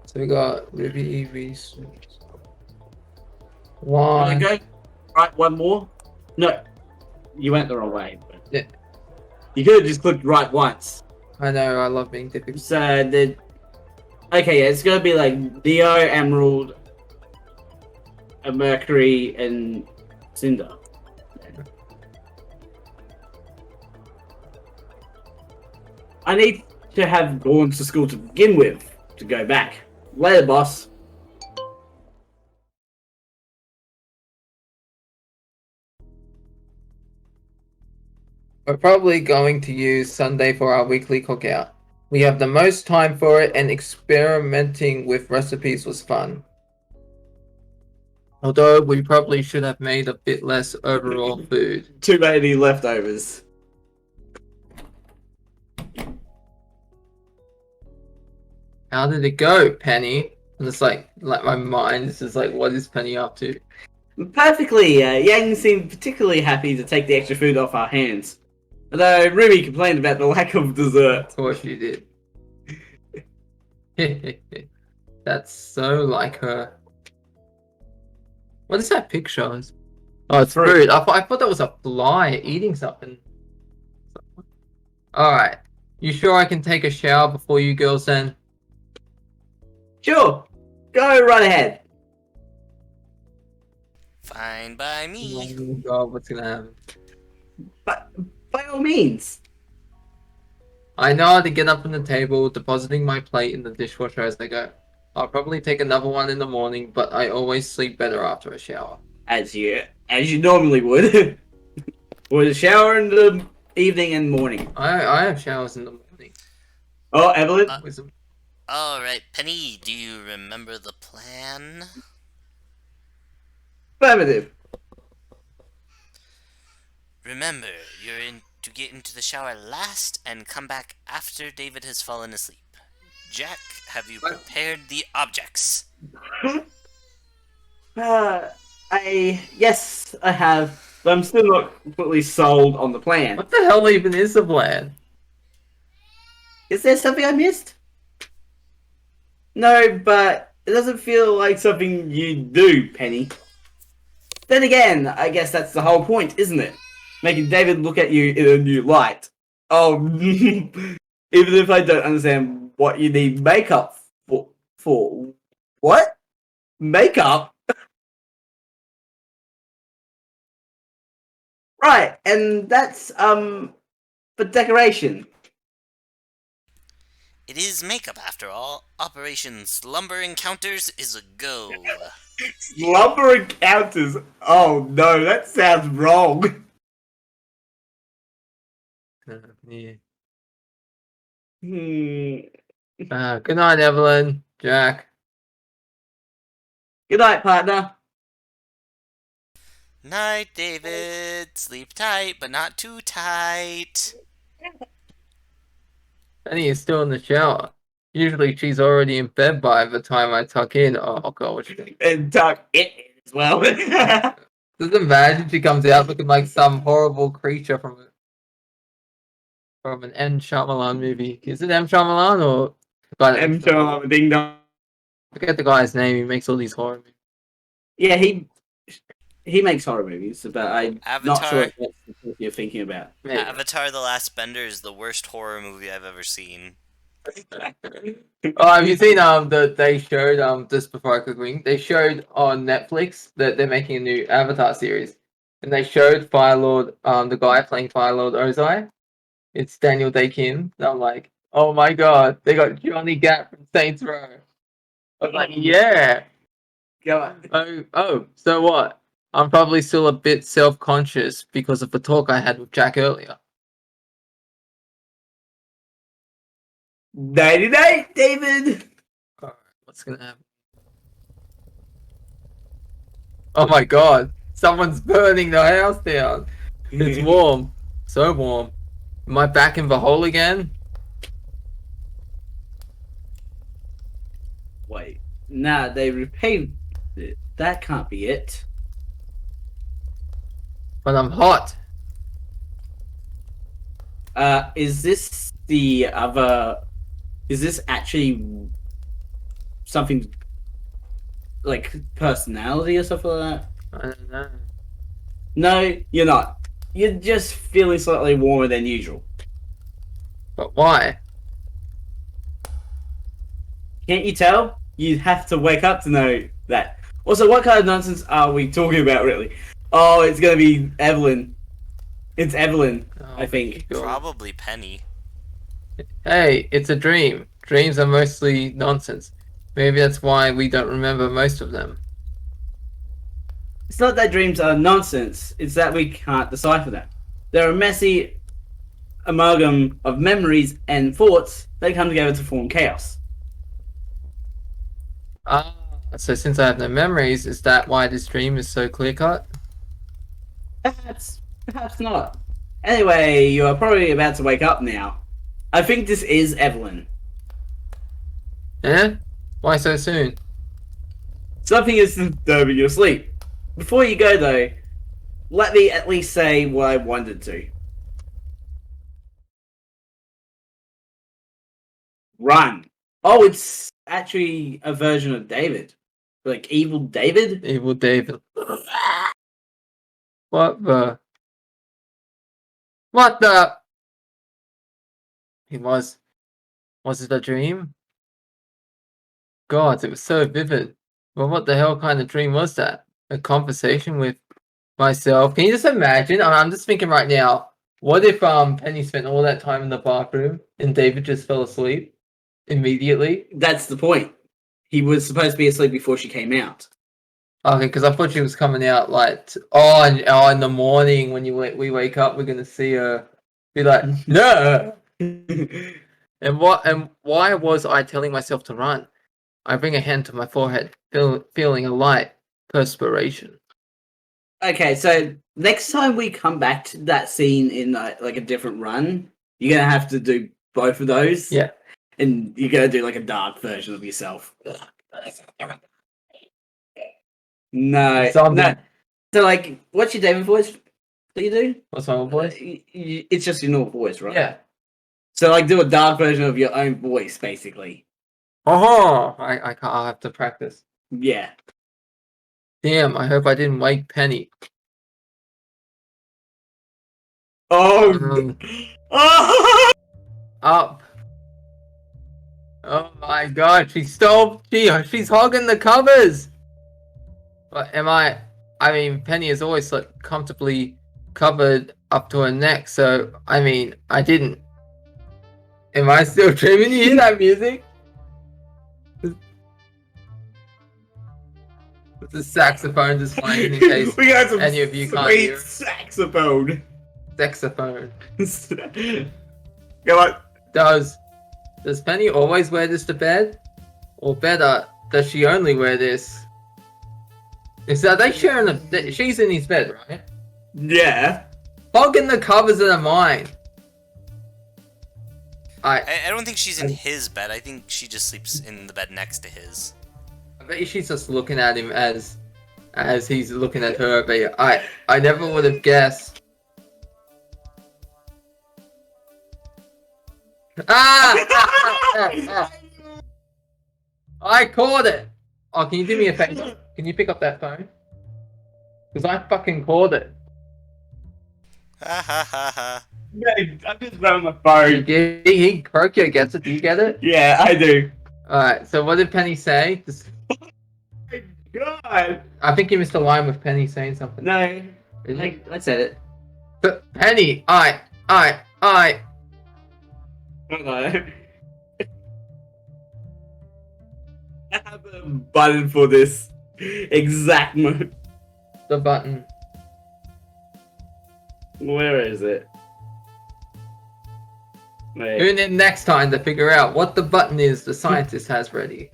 so we got Ruby, Reese. Can I One. go? Right, one more? No. You went the wrong way. But... Yeah. You could have just clicked right once. I know, I love being difficult. So, the... Okay, yeah, it's gonna be like Neo, Emerald, a Mercury, and Cinder. I need to have gone to school to begin with, to go back. Later, boss. We're probably going to use Sunday for our weekly cookout. We have the most time for it, and experimenting with recipes was fun. Although we probably should have made a bit less overall food. Too many leftovers. How did it go, Penny? And it's like my mind is just like, what is Penny up to? Perfectly. Yang seemed particularly happy to take the extra food off our hands. Although Ruby complained about the lack of dessert. Of course you did. That's so like her. What is that picture? Oh, it's fruit. I thought that was a fly eating something. Alright. You sure I can take a shower before you girls then? Sure. Go right ahead. Fine by me. Oh god, what's gonna happen? But by all means. I know how to get up from the table, depositing my plate in the dishwasher as I go. I'll probably take another one in the morning, but I always sleep better after a shower. As you normally would. With a shower in the evening and morning. I have showers in the morning. Oh, Evelyn? Wisdom. Alright, Penny, do you remember the plan? Affirmative. Remember, you're to get into the shower last and come back after David has fallen asleep. Jack, have you prepared the objects? Yes, I have. But I'm still not completely sold on the plan. What the hell even is the plan? Is there something I missed? No, but it doesn't feel like something you do, Penny. Then again, I guess that's the whole point, isn't it? Making David look at you in a new light. Oh, even if I don't understand what you need makeup for. What? Makeup? Right, and that's, for decoration. It is makeup after all. Operation Slumber Encounters is a go. Slumber encounters? Oh no, that sounds wrong. Yeah. Hmm. Good night, Evelyn. Jack. Good night, partner. Night, David. Sleep tight, but not too tight. Penny is still in the shower. Usually she's already in bed by the time I tuck in. Oh god, what you think? And tuck it in as well. Just imagine she comes out looking like some horrible creature from an M. Shyamalan movie. Is it M. Shyamalan or M. Shyamalan, ding dong. forget the guy's name. He makes all these horror movies. Yeah, he makes horror movies, but I'm not sure Avatar. if that's the thing you're thinking about. Maybe. Avatar: The Last Bender is the worst horror movie I've ever seen. Oh, have you seen that they showed just before I could ring? They showed on Netflix that they're making a new Avatar series, and they showed Firelord, the guy playing Firelord Ozai. It's Daniel Day Kim. And I'm like, oh my god, they got Johnny Gat from Saints Row. I was like, yeah. Go on. Oh, so what? I'm probably still a bit self-conscious because of the talk I had with Jack earlier. Nighty night, David. Alright, what's gonna happen? Oh my god, someone's burning the house down. It's warm. So warm. Am I back in the hole again? Wait, nah, they repaved it. That can't be it. But I'm hot. Is this the other? Is this actually something like personality or something like that? I don't know. No, you're not. You're just feeling slightly warmer than usual. But why? Can't you tell? You have to wake up to know that. Also, what kind of nonsense are we talking about, really? Oh, it's gonna be Evelyn. It's Evelyn, Oh, I think. God. Probably Penny. Hey, it's a dream. Dreams are mostly nonsense. Maybe that's why we don't remember most of them. It's not that dreams are nonsense, it's that we can't decipher them. They're a messy amalgam of memories and thoughts that come together to form chaos. Ah, so since I have no memories, is that why this dream is so clear-cut? Perhaps not. Anyway, you are probably about to wake up now. I think this is Evelyn. Eh? Why so soon? Something is disturbing your sleep. Before you go, though, let me at least say what I wanted to. Run. Oh, it's actually a version of David. Like Evil David? Evil David. What the? What the? Was it a dream? God, it was so vivid. Well, what the hell kind of dream was that? A conversation with myself? Can you just imagine? I'm just thinking right now. What if Penny spent all that time in the bathroom and David just fell asleep immediately? That's the point. He was supposed to be asleep before she came out. Okay, because I thought she was coming out like, in the morning when we wake up, we're gonna see her be like, no. And why was I telling myself to run? I bring a hand to my forehead, feeling a light perspiration. Okay, so next time we come back to that scene in like a different run, you're gonna have to do both of those. Yeah. And you're gonna do like a dark version of yourself. No. Something. So like, what's your David voice that you do? What's my voice? It's just your normal voice, right? Yeah. So like, do a dark version of your own voice, basically. Oh, I can't. I'll have to practice. Yeah. Damn, I hope I didn't wake Penny. Oh. Oh. Up. Oh my god, she's hogging the covers! But I mean, Penny is always like comfortably covered up to her neck, so, I mean, I didn't. Am I still dreaming? You hear that music? The saxophone just playing in case We got some any of you can't hear. saxophone. Saxophone. Go on. Does Does Penny always wear this to bed? Or better, does she only wear this? Are they sharing a... She's in his bed, right? Yeah. Hogging the covers that are mine. I don't think she's in his bed. I think she just sleeps in the bed next to his. I bet she's just looking at him as he's looking at her, but I never would have guessed. Ah! I caught it! Oh, can you do me a favor? Can you pick up that phone? Because I fucking caught it. Ha ha ha ha. Yeah, I'm just grabbing my phone. Krokio gets it. Do you get it? Yeah, I do. Alright, so what did Penny say? God. I think you missed a line with Penny saying something. No. Is it? I said it. But Penny, I. Hold on. I have a button for this exact mode. The button. Where is it? Wait. Tune in next time to figure out what the button is the scientist has ready.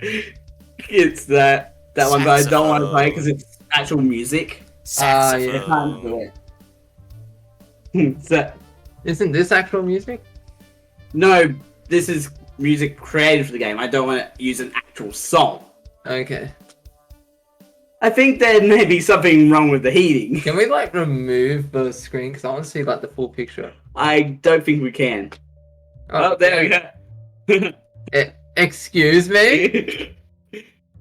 It's that one that I don't want to play because it's actual music. Saxophone. yeah. I can't do it. So, Isn't this actual music? no, this is music created for the game. I don't want to use an actual song. Okay. I think there may be something wrong with the heating. Can we like remove the screen? Because I want to see like the full picture. I don't think we can. Oh, there we go. Excuse me?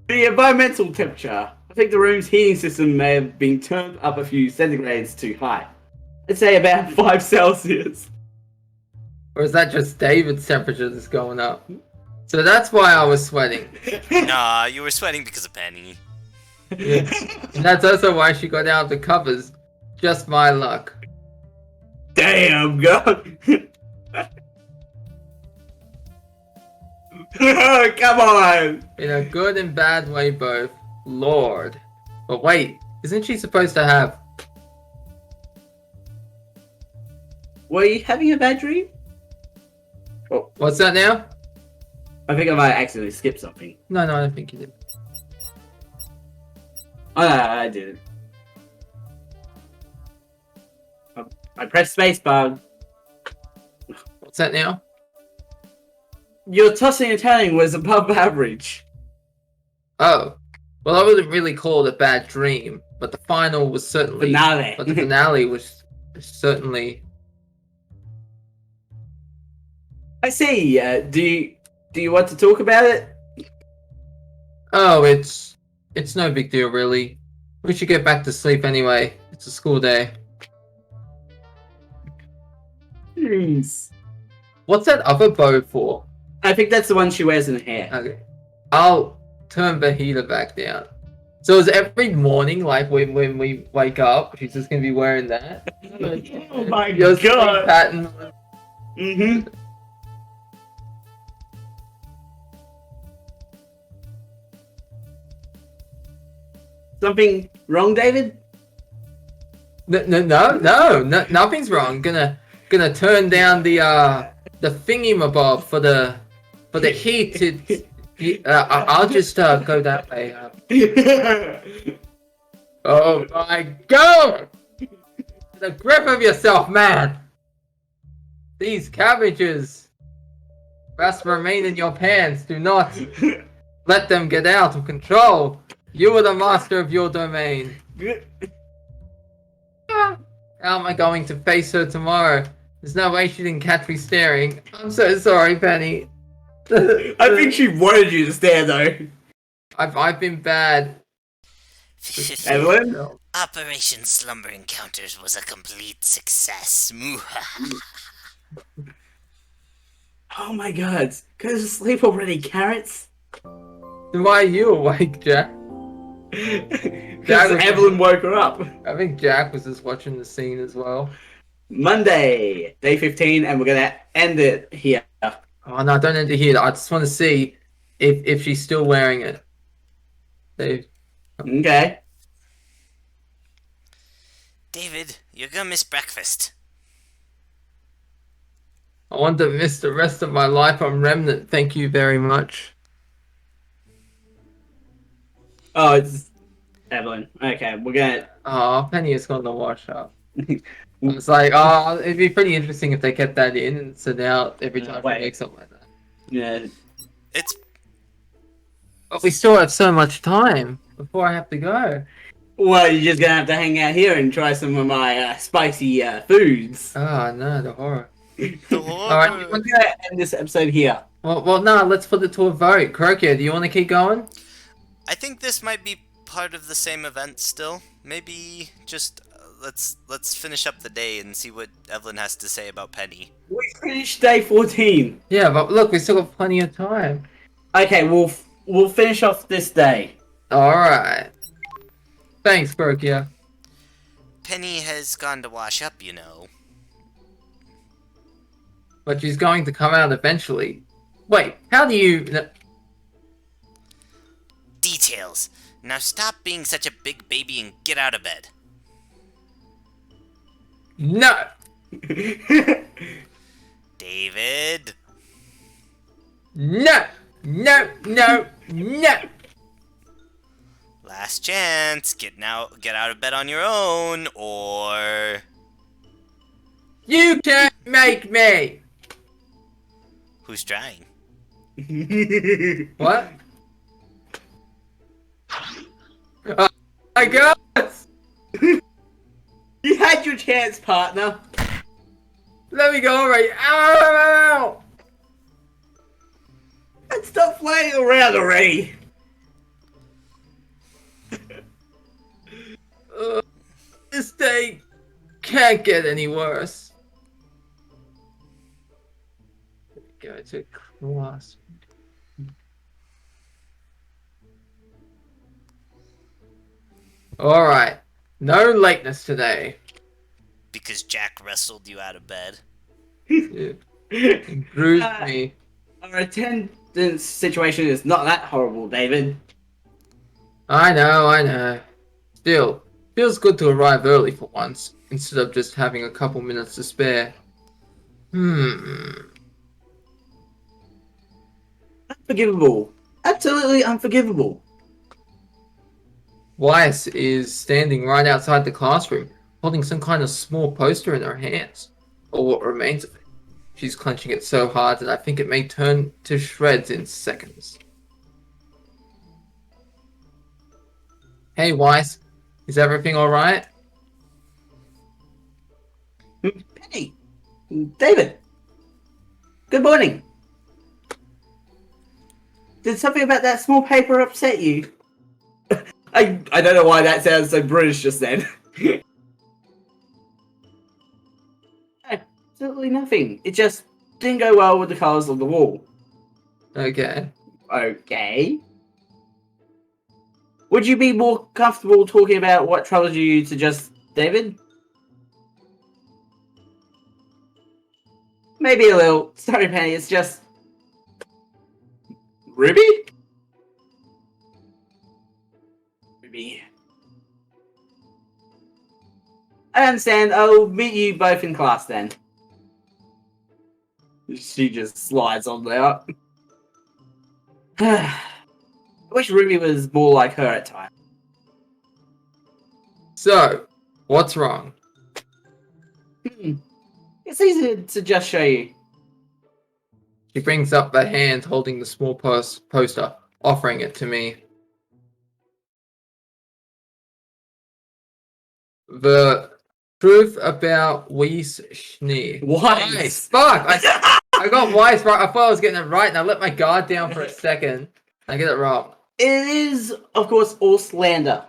The environmental temperature. I think the room's heating system may have been turned up a few centigrades too high. I'd say about 5 Celsius. Or is that just David's temperature that's going up? So that's why I was sweating. Nah, you were sweating because of Penny. Yeah. And that's also why she got out of the covers. Just my luck. Damn, God. Oh, come on. In a good and bad way both. Lord. But wait, isn't she supposed to have... Were you having a bad dream? Oh, What's that now? I think I might accidentally skip something. No, I don't think you did. Oh, no, I didn't. I pressed spacebar. What's that now? Your tossing and turning was above average. Oh. Well, I wouldn't really call it a bad dream, but the final was certainly... Finale. But the finale was certainly... I see. Do you want to talk about it? Oh, it's no big deal, really. We should get back to sleep anyway. It's a school day. Jeez. What's that other bow for? I think that's the one she wears in her hair. Okay. I'll turn the heater back down. So is every morning, like when we wake up, she's just gonna be wearing that? Oh my Your sleep God. pattern. Mm-hmm. Something wrong, David? No, nothing's wrong. Gonna turn down the thingy-mabob for the heat. I'll just go that way. Oh my God! The grip of yourself, man. These cabbages must remain in your pants. Do not let them get out of control. You are the master of your domain. How am I going to face her tomorrow? There's no way she didn't catch me staring. I'm so sorry, Penny. I think she wanted you to stare, though. I've been bad. Evelyn? Operation Slumber Encounters was a complete success. Oh my God. Go to sleep already, carrots. Then why are you awake, Jack? Because Evelyn woke her up. I think Jack was just watching the scene as well. Monday, day 15, and we're gonna end it here. Oh no, don't end it here. I just want to see if she's still wearing it. Okay. David, you're gonna miss breakfast. I want to miss the rest of my life on Remnant. Thank you very much. Oh, it's Evelyn. Okay, we're gonna. Oh, Penny has gone to wash up. I was like, oh, it'd be pretty interesting if they kept that in, and so now every time she Wait. makes something like that. Yeah. It's But we still have so much time before I have to go. Well, you're just gonna have to hang out here and try some of my spicy foods. Oh no, the horror. the Alright, horror. We're gonna end this episode here. Well, no, let's put it to a vote. Croakia, do you want to keep going? I think this might be part of the same event still. Maybe just let's finish up the day and see what Evelyn has to say about Penny. We finished day 14. Yeah, but look, we still got plenty of time. Okay, we'll finish off this day. Alright. Thanks, Croakia. Penny has gone to wash up, you know. But she's going to come out eventually. Wait, how do you... Details. Now stop being such a big baby and get out of bed. No! David. No! No! No! No! Last chance. Get out of bed on your own, or You can't make me! who's trying? What? Oh my god! You had your chance, partner. Let me go already! Ow, ow, ow. And stop playing around already. This day can't get any worse. Go to class. Alright. No lateness today. Because Jack wrestled you out of bed. It bruised me. Our attendance situation is not that horrible, David. I know. Still, feels good to arrive early for once, instead of just having a couple minutes to spare. Unforgivable. Absolutely unforgivable. Weiss is standing right outside the classroom, holding some kind of small poster in her hands, or what remains of it. She's clenching it so hard that I think it may turn to shreds in seconds. Hey Weiss, is everything alright? Hey, David. Good morning. Did something about that small paper upset you? I don't know why that sounds so British just then. Absolutely nothing. It just didn't go well with the colours of the wall. Okay. Okay. Would you be more comfortable talking about what troubles you to just David? Maybe a little. Sorry, Penny, it's just... Ruby? Ruby. I understand. I'll meet you both in class then. She just slides on out. I wish Ruby was more like her at times. So, what's wrong? It's easy to just show you. She brings up the hand holding the small poster, offering it to me. The truth about Weiss Schnee. Weiss. Fuck! I got Weiss right. I thought I was getting it right, and I let my guard down for a second. I get it wrong. It is, of course, all slander.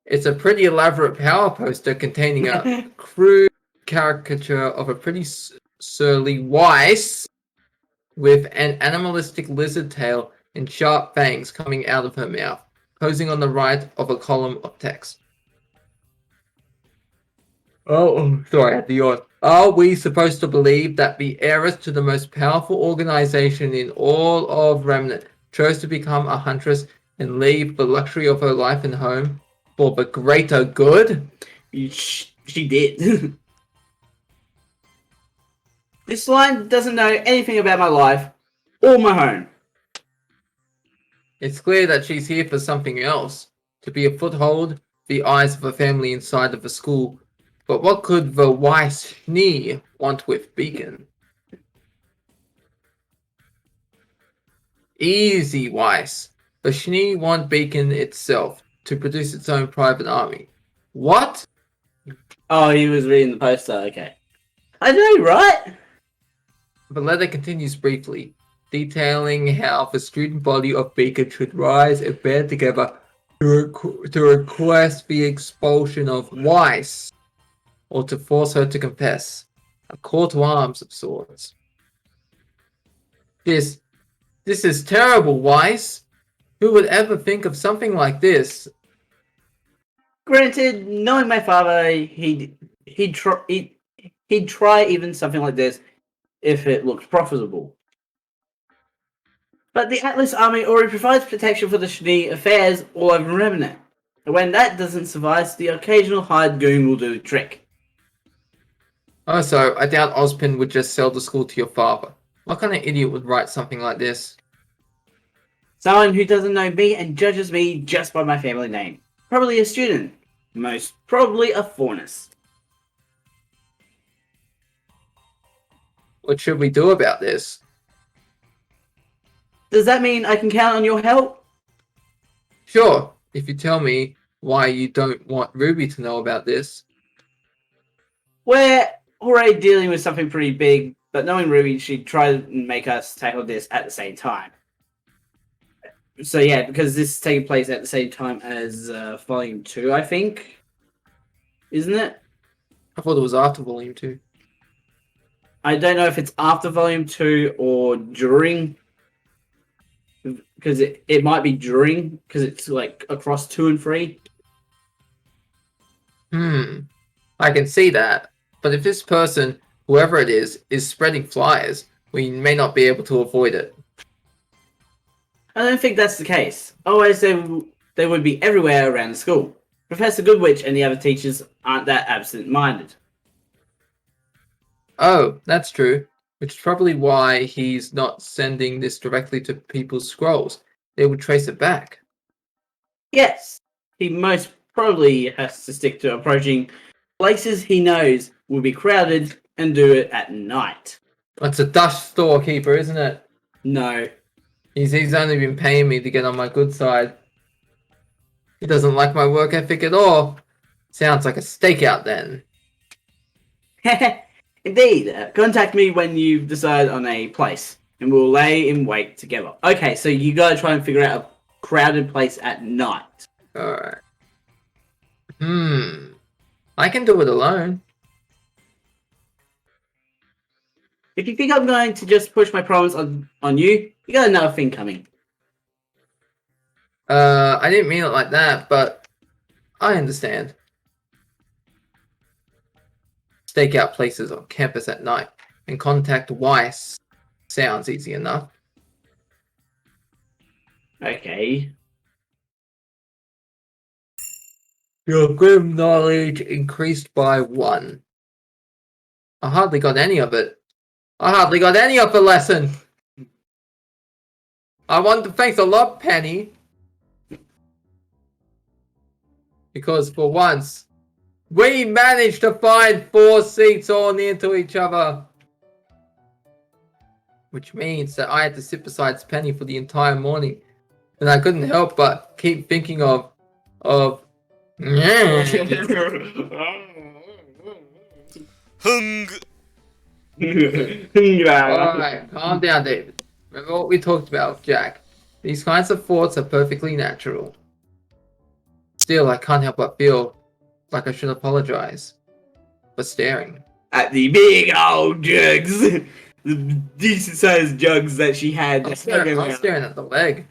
It's a pretty elaborate power poster containing a crude caricature of a pretty surly Weiss with an animalistic lizard tail and sharp fangs coming out of her mouth, posing on the right of a column of text. Oh, sorry, I had to yawn. Are we supposed to believe that the heiress to the most powerful organization in all of Remnant chose to become a huntress and leave the luxury of her life and home for the greater good? She did. This line doesn't know anything about my life or my home. It's clear that she's here for something else, to be a foothold, the eyes of a family inside of a school. But what could the Weiss want with Beacon? Easy, Weiss. The Schnee want Beacon itself to produce its own private army. What? Oh, he was reading the poster. Okay. I know, right? The letter continues briefly, detailing how the student body of Beacon should rise and band together to request the expulsion of Weiss, or to force her to confess. A call to arms of sorts. This is terrible, Weiss. Who would ever think of something like this? Granted, knowing my father, he'd try even something like this if it looked profitable. But the Atlas army already provides protection for the Schnee affairs all over Remnant. And when that doesn't suffice, the occasional hired goon will do the trick. Also, I doubt Ozpin would just sell the school to your father. What kind of idiot would write something like this? Someone who doesn't know me and judges me just by my family name. Probably a student. Most probably a faunist. What should we do about this? Does that mean I can count on your help? Sure, if you tell me why you don't want Ruby to know about this. We're already dealing with something pretty big, but knowing Ruby, she'd try and make us tackle this at the same time. So yeah, because this is taking place at the same time as Volume 2, I think. Isn't it? I thought it was after Volume 2. I don't know if it's after Volume 2 or during. Because it might be during, because it's like across 2 and 3. I can see that. But if this person, whoever it is spreading flyers, we may not be able to avoid it. I don't think that's the case. Otherwise, they would be everywhere around the school. Professor Goodwitch and the other teachers aren't that absent-minded. Oh, that's true. Which is probably why he's not sending this directly to people's scrolls. They would trace it back. Yes, he most probably has to stick to approaching places he knows will be crowded and do it at night. It's a Dutch storekeeper, isn't it? No. He's only been paying me to get on my good side. He doesn't like my work ethic at all. Sounds like a stakeout then. Indeed. Contact me when you've decided on a place, and we'll lay in wait together. Okay, so you gotta try and figure out a crowded place at night. Alright. I can do it alone. If you think I'm going to just push my problems on you, you got another thing coming. I didn't mean it like that, but I understand. Stake out places on campus at night and contact Weiss. Sounds easy enough. Okay. Your grim knowledge increased by 1. I hardly got any of it. I hardly got any of the lesson. I want to thank a lot, Penny. Because for once, we managed to find 4 seats all near to each other. Which means that I had to sit beside Penny for the entire morning. And I couldn't help but keep thinking of Hung. Alright, calm down, David. Remember what we talked about, Jack. These kinds of thoughts are perfectly natural. Still, I can't help but feel like I should apologize for staring. At the big old jugs. The decent sized jugs that she had. I'm staring at the leg.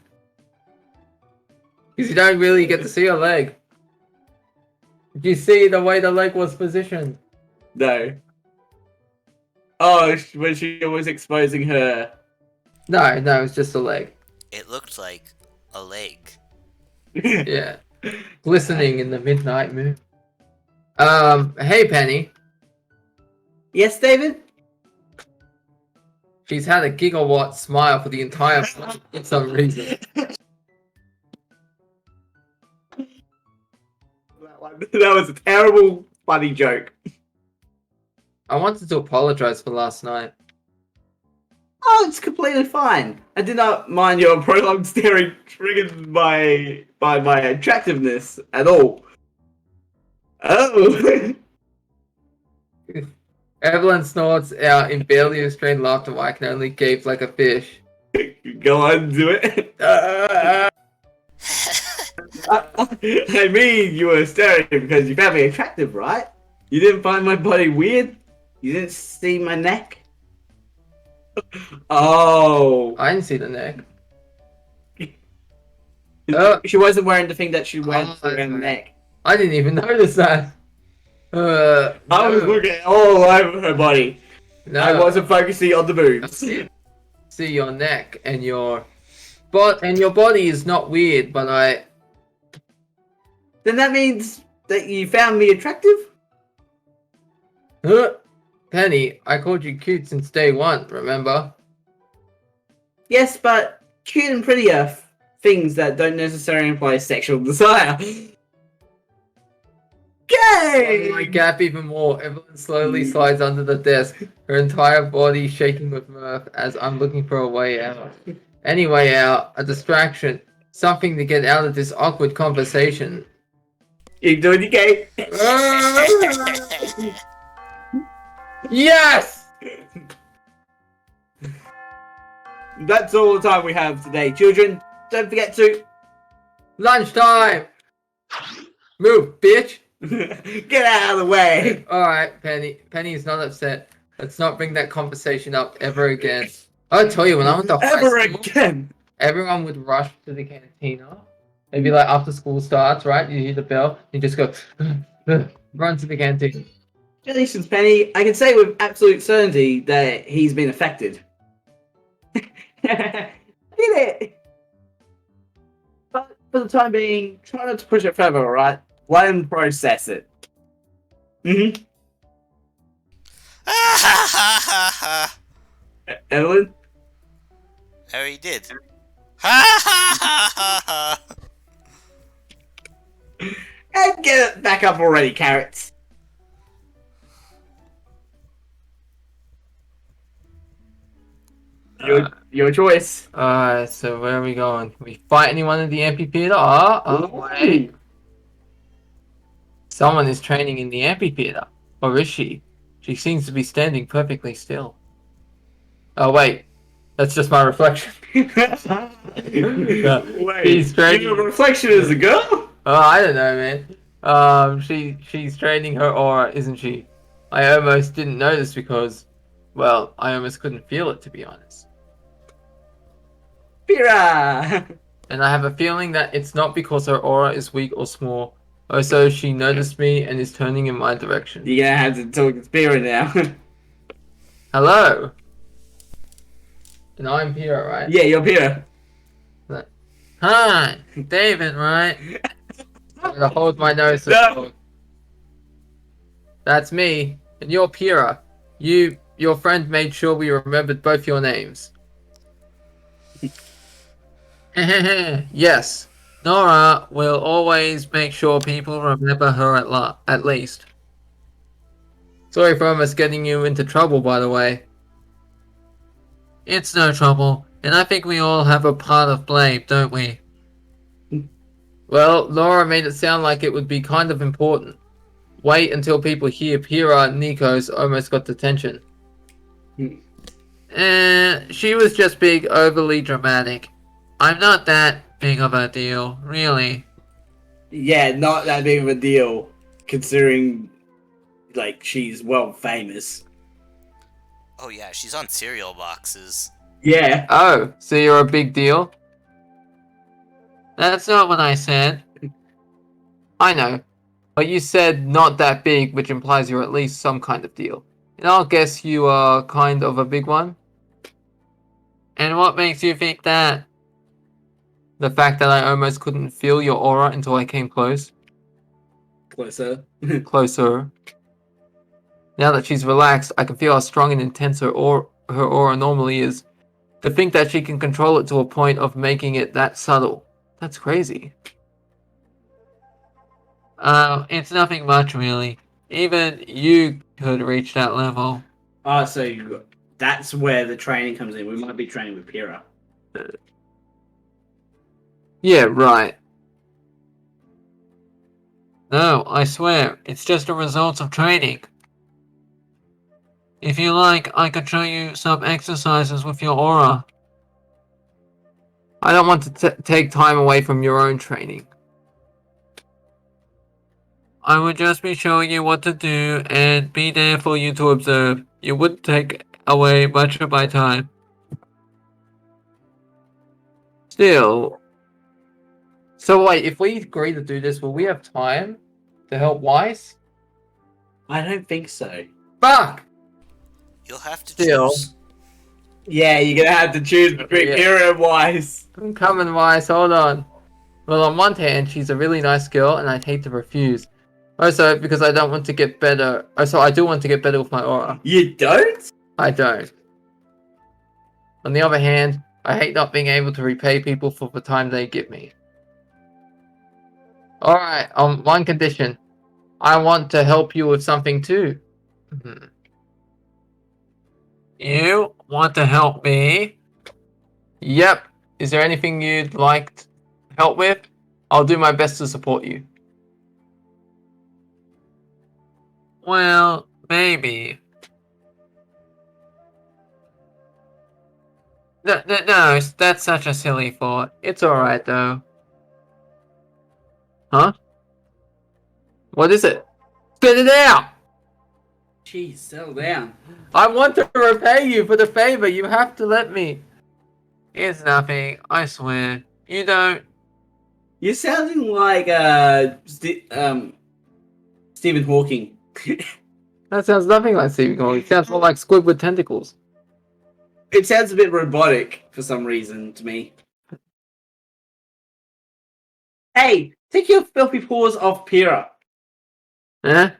Because you don't really get to see her leg. Did you see the way the leg was positioned? No. Oh, when she was exposing her. No, it's just a leg. It looked like a leg. Yeah. Glistening in the midnight moon. Hey Penny. Yes, David? She's had a gigawatt smile for the entire month for some reason. That was a terrible, funny joke. I wanted to apologize for last night. Oh, it's completely fine. I did not mind your prolonged staring triggered by my attractiveness at all. Oh. Evelyn snorts out in barely restrained laughter while I can only gape like a fish. Go on, do it. I mean, you were staring because you found me attractive, right? You didn't find my body weird? You didn't see my neck? Oh. I didn't see the neck. She wasn't wearing the thing that she went Oh, around the neck. I didn't even notice that. I was looking all over her body. No. I wasn't focusing on the boobs. See your neck and your body is not weird, but I. Then that means that you found me attractive? Penny, I called you cute since day one, remember? Yes, but cute and pretty are things that don't necessarily imply sexual desire. Gay! I gap even more. Evelyn slowly slides under the desk, her entire body shaking with mirth as I'm looking for a way out. Any way out, a distraction, something to get out of this awkward conversation. You doing it, gay? Yes! That's all the time we have today, children. Don't forget to Lunchtime! Move, bitch! get out of the way. Alright, Penny. Penny is not upset. Let's not bring that conversation up ever again. I'll tell you, when I went to high Ever school, again. everyone would rush to the cantina. Maybe like after school starts, right? You hear the bell, you just go run to the canteen. Congratulations, Penny. I can say with absolute certainty that he's been affected. Did it? But for the time being, try not to push it further, alright? Let him process it. Mm-hmm. Evelyn? I already did. Ha ha ha ha ha! And get it back up already, carrots. Your choice. Alright, so where are we going? Can we fight anyone in the amphitheater? Oh, wait. Someone is training in the amphitheater. Or is she? She seems to be standing perfectly still. Oh, wait. That's just my reflection. Wait, She's training. your reflection is a girl? Oh, I don't know, man. She's training her aura, isn't she? I almost didn't notice because, well, I almost couldn't feel it, to be honest. Pira! And I have a feeling that it's not because her aura is weak or small. Also, she noticed me and is turning in my direction. You're gonna have to talk to Pira now. Hello. And I'm Pira, right? Yeah, you're Pira. Hi, David, right? I'm gonna hold my nose. So No. That's me, and you're Pira. Your friend made sure we remembered both your names. Yes, Nora will always make sure people remember her at least. Sorry for almost getting you into trouble, by the way. It's no trouble, and I think we all have a part of blame, don't we? Well, Laura made it sound like it would be kind of important. Wait until people hear Pira Nikos almost got detention. She was just being overly dramatic. I'm not that big of a deal, really. Yeah, not that big of a deal, considering, like, she's well famous. Oh yeah, she's on cereal boxes. Yeah. Oh, so you're a big deal? That's not what I said. I know. But you said not that big, which implies you're at least some kind of deal. And I'll guess you are kind of a big one? And what makes you think that? The fact that I almost couldn't feel your aura until I came close. Closer. Closer. Now that she's relaxed, I can feel how strong and intense her her aura normally is. To think that she can control it to a point of making it that subtle. That's crazy. It's nothing much really. Even you could reach that level. Oh, so that's where the training comes in. We might be training with Pyrrha. Yeah, right. No, I swear, it's just a result of training. If you like, I could show you some exercises with your aura. I don't want to take time away from your own training. I would just be showing you what to do and be there for you to observe. You wouldn't take away much of my time. Still. So wait, if we agree to do this, will we have time to help Weiss? I don't think so. Fuck! You'll have to Still. choose. Yeah, you're gonna have to choose between Yeah. Pyrrha and Weiss. I'm coming, Weiss, hold on. Well, on one hand, she's a really nice girl, and I'd hate to refuse. Also, because I don't want to get better. Also, I do want to get better with my aura. You don't? I don't. On the other hand, I hate not being able to repay people for the time they give me. Alright, on one condition. I want to help you with something too. You want to help me? Yep. Is there anything you'd like help with? I'll do my best to support you. Well, maybe. No, that's such a silly thought. It's alright though. Huh? What is it? Spit it out! Jeez, settle down. I want to repay you for the favor. You have to let me. It's nothing. I swear. You don't. You're sounding like Stephen Hawking. That sounds nothing like Stephen Hawking. It sounds more like Squid with tentacles. It sounds a bit robotic for some reason to me. Hey, take your filthy paws off Pyrrha. Eh?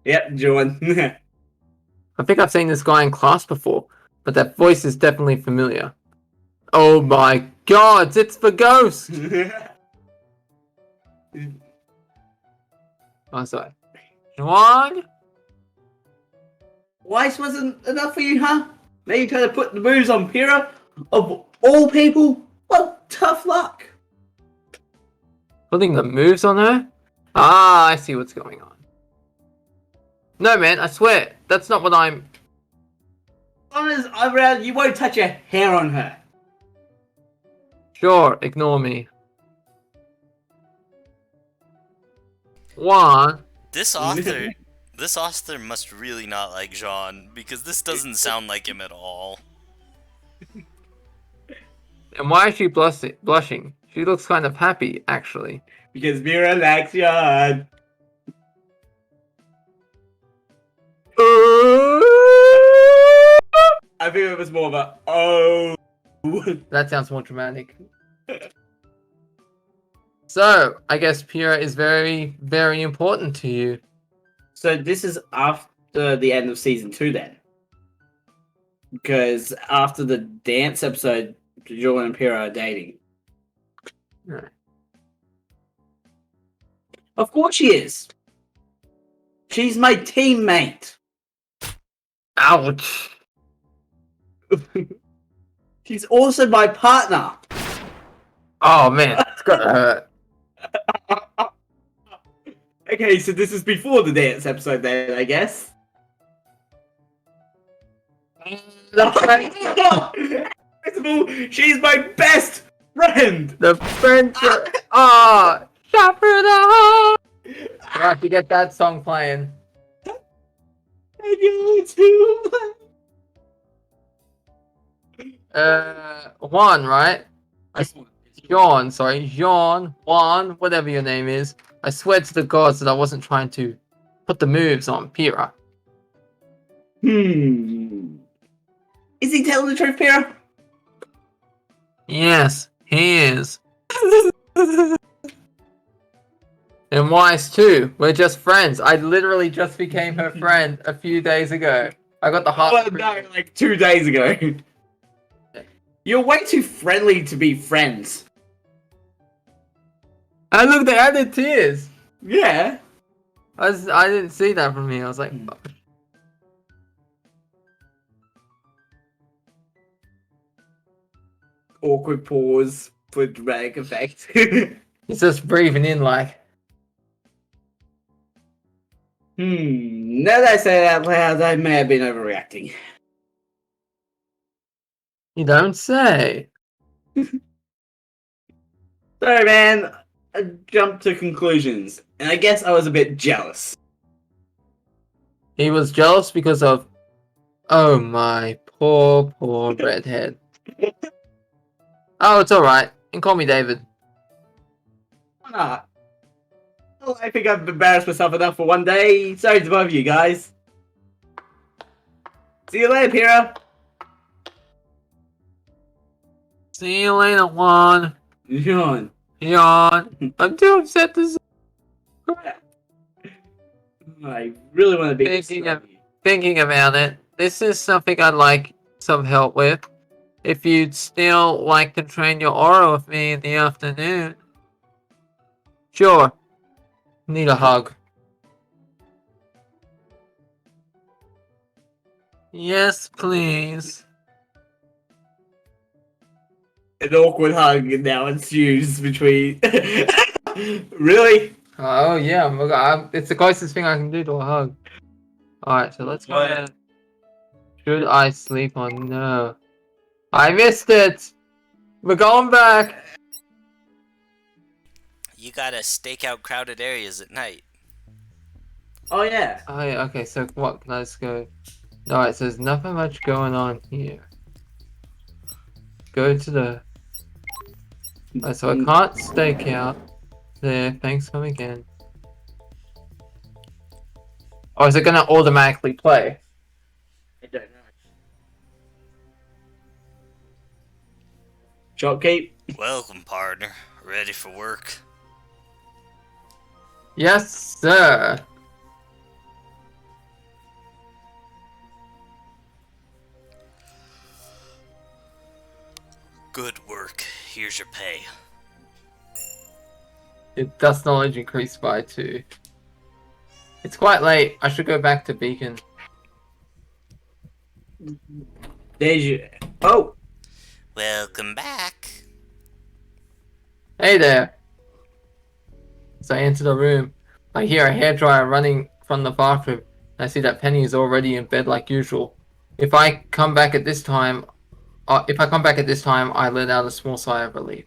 Yep, join. I think I've seen this guy in class before, but that voice is definitely familiar. Oh my god, it's the ghost! Oh, sorry. Juan? Weiss wasn't enough for you, huh? Now you try to put the moves on Pyrrha? Of all people? Well, tough luck. Putting the moves on her? Ah, I see what's going on. No, man, I swear, that's not what I'm... Honors, around, you won't touch a hair on her. Sure, ignore me. Juan? This author must really not like Jean, because this doesn't sound like him at all. And why is she blushing? She looks kind of happy, actually. Because Pyrrha likes John. I think it was more of a oh. That sounds more dramatic. So, I guess Pyrrha is very, very important to you. So this is after the end of season 2 then. Because after the dance episode, Jordan and Pyrrha are dating. Right. Of course she is. She's my teammate. Ouch. She's also my partner. Oh man, it's gonna hurt. Okay, so this is before the dance episode then, I guess. First of all, she's my best friend. The friendship. Ah, shot through the heart. You have to get that song playing. And you too. Juan, right? Jean, sorry, Jean, Juan, whatever your name is. I swear to the gods that I wasn't trying to put the moves on Pyrrha. Is he telling the truth, Pyrrha? Yes, he is. And And Weiss too. We're just friends. I literally just became her friend a few days ago. I got the heart. Oh no, like 2 days ago. You're way too friendly to be friends. And look, they added tears. Yeah. I didn't see that from here. I was like, fuck. Awkward pause for dramatic effect. He's just breathing in like. Now that I say that out loud, I may have been overreacting. You don't say. Sorry, man. I jumped to conclusions, and I guess I was a bit jealous. He was jealous because of. Oh my poor redhead. Oh, it's alright. And call me David. Why not? Well, I think I've embarrassed myself enough for one day. Sorry to both of you guys. See you later, Pira. See you later, Juan. Yawn. Yawn. I'm too upset to say. I really want to be Thinking about it, this is something I'd like some help with. If you'd still like to train your aura with me in the afternoon. Sure. Need a hug. Yes, please. An awkward hug now ensues between. Really? Oh yeah, it's the closest thing I can do to a hug. Alright, so let's go ahead. Should I sleep or no? I missed it! We're going back! You gotta stake out crowded areas at night. Oh yeah. Oh yeah, okay, so what can I just go? Alright, so there's nothing much going on here. Go to the... Oh, so I can't stake out there, thanks come again. Oh, is it gonna automatically play? I don't know. Shopkeep. Welcome, partner. Ready for work? Yes, sir! Good work. Here's your pay. It does knowledge increase by 2. It's quite late, I should go back to Beacon. There's your. Oh. Welcome back. Hey there! As I enter the room, I hear a hairdryer running from the bathroom, and I see that Penny is already in bed like usual. If I come back at this time, I let out a small sigh of relief.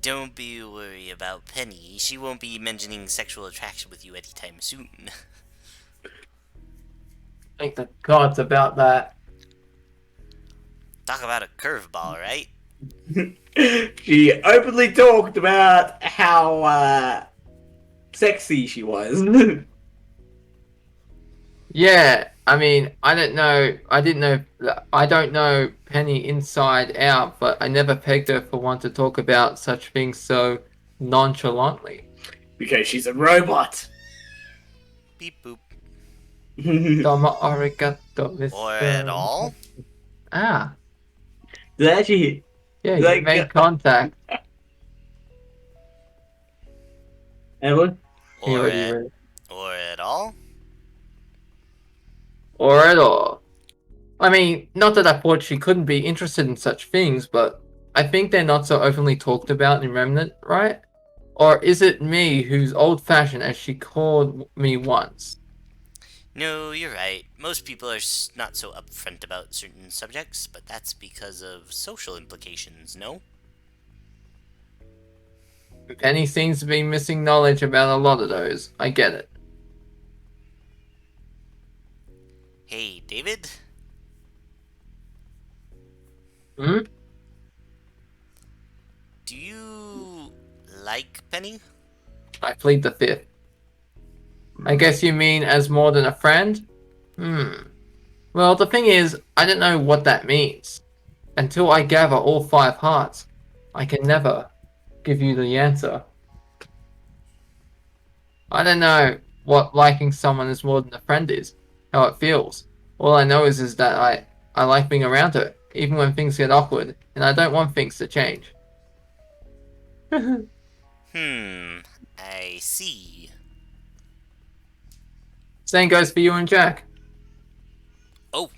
Don't be worried about Penny. She won't be mentioning sexual attraction with you anytime soon. Thank the gods about that. Talk about a curveball, right? She openly talked about how sexy she was. Yeah, I mean, I don't know Penny inside out, but I never pegged her for one to talk about such things so nonchalantly. Because she's a robot. Beep boop. Domo arigato, Mr. Or at all? Ah, Did I actually. yeah, Like- you made contact. Evelyn? You Or already at, read. or at all? Or at all. I mean, not that I thought she couldn't be interested in such things, but I think they're not so openly talked about in Remnant, right? Or is it me who's old-fashioned as she called me once? No, you're right. Most people are not so upfront about certain subjects, but that's because of social implications, no? Penny seems to be missing knowledge about a lot of those. I get it. Hey, David? Hmm? Do you like Penny? I plead the fifth. I guess you mean as more than a friend? Well, the thing is, I don't know what that means. Until I gather all 5 hearts, I can never give you the answer. I don't know what liking someone is more than a friend is, how it feels. All I know is that I like being around her, even when things get awkward, and I don't want things to change. I see. Same goes for you and Jack. Oh,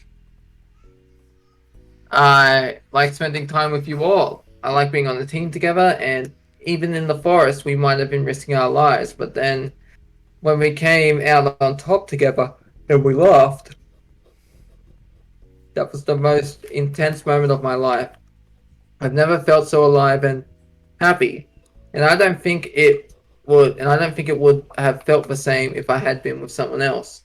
I like spending time with you all. I like being on the team together, and even in the forest, we might have been risking our lives, but then when we came out on top together and we laughed, that was the most intense moment of my life. I've never felt so alive and happy, and I don't think it would have felt the same if I had been with someone else.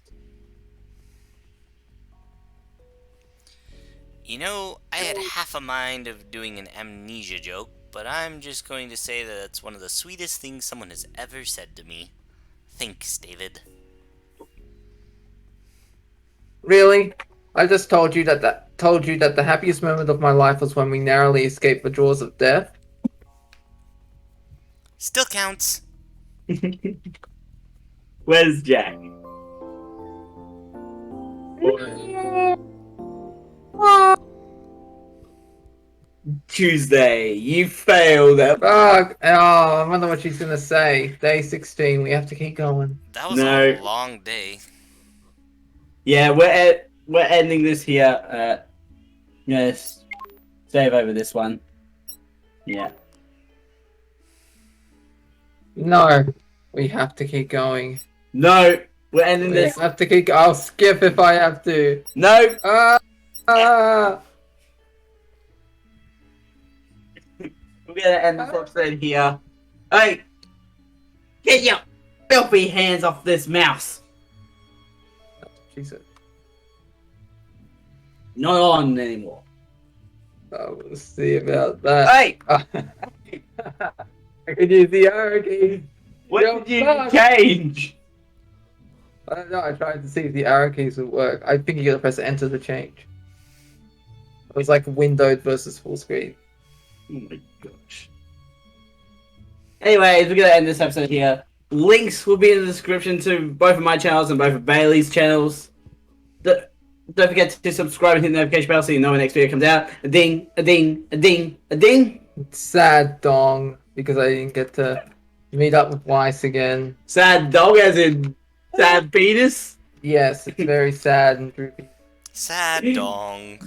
you know, I had half a mind of doing an amnesia joke, but I'm just going to say that it's one of the sweetest things someone has ever said to me. Thanks, David. Really? I just told you that the happiest moment of my life was when we narrowly escaped the jaws of death. Still counts. Where's Jack? Tuesday, you failed. Fuck! Oh, I wonder what she's gonna say. Day 16, we have to keep going. That was No. a long day. Yeah, we're ending this here. Yes, save over this one. Yeah. No, we have to keep going. No, we're ending We this. have to keep. I'll skip if I have to. No. We're gonna end this episode here. Hey, get your filthy hands off this mouse. She said, Not on anymore. we'll see about that. Hey, I can use the arrow keys. what Yo, did you fuck. change? I don't know, I tried to see if the arrow keys would work. I think you gotta press enter to change. It was like windowed versus full screen. Oh my gosh. Anyways, we're gonna end this episode here. Links will be in the description to both of my channels and both of Bailey's channels. Don't forget to subscribe and hit the notification bell so you know when the next video comes out. A ding, a ding, a ding, a ding. It's sad, dong, because I didn't get to meet up with Weiss again. Sad dog as in sad penis. Yes, it's very sad and droopy. Sad dong.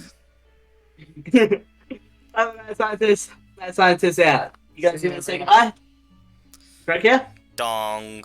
Mad scientist. Mad scientist out. You guys gonna say goodbye? Right here? Dong.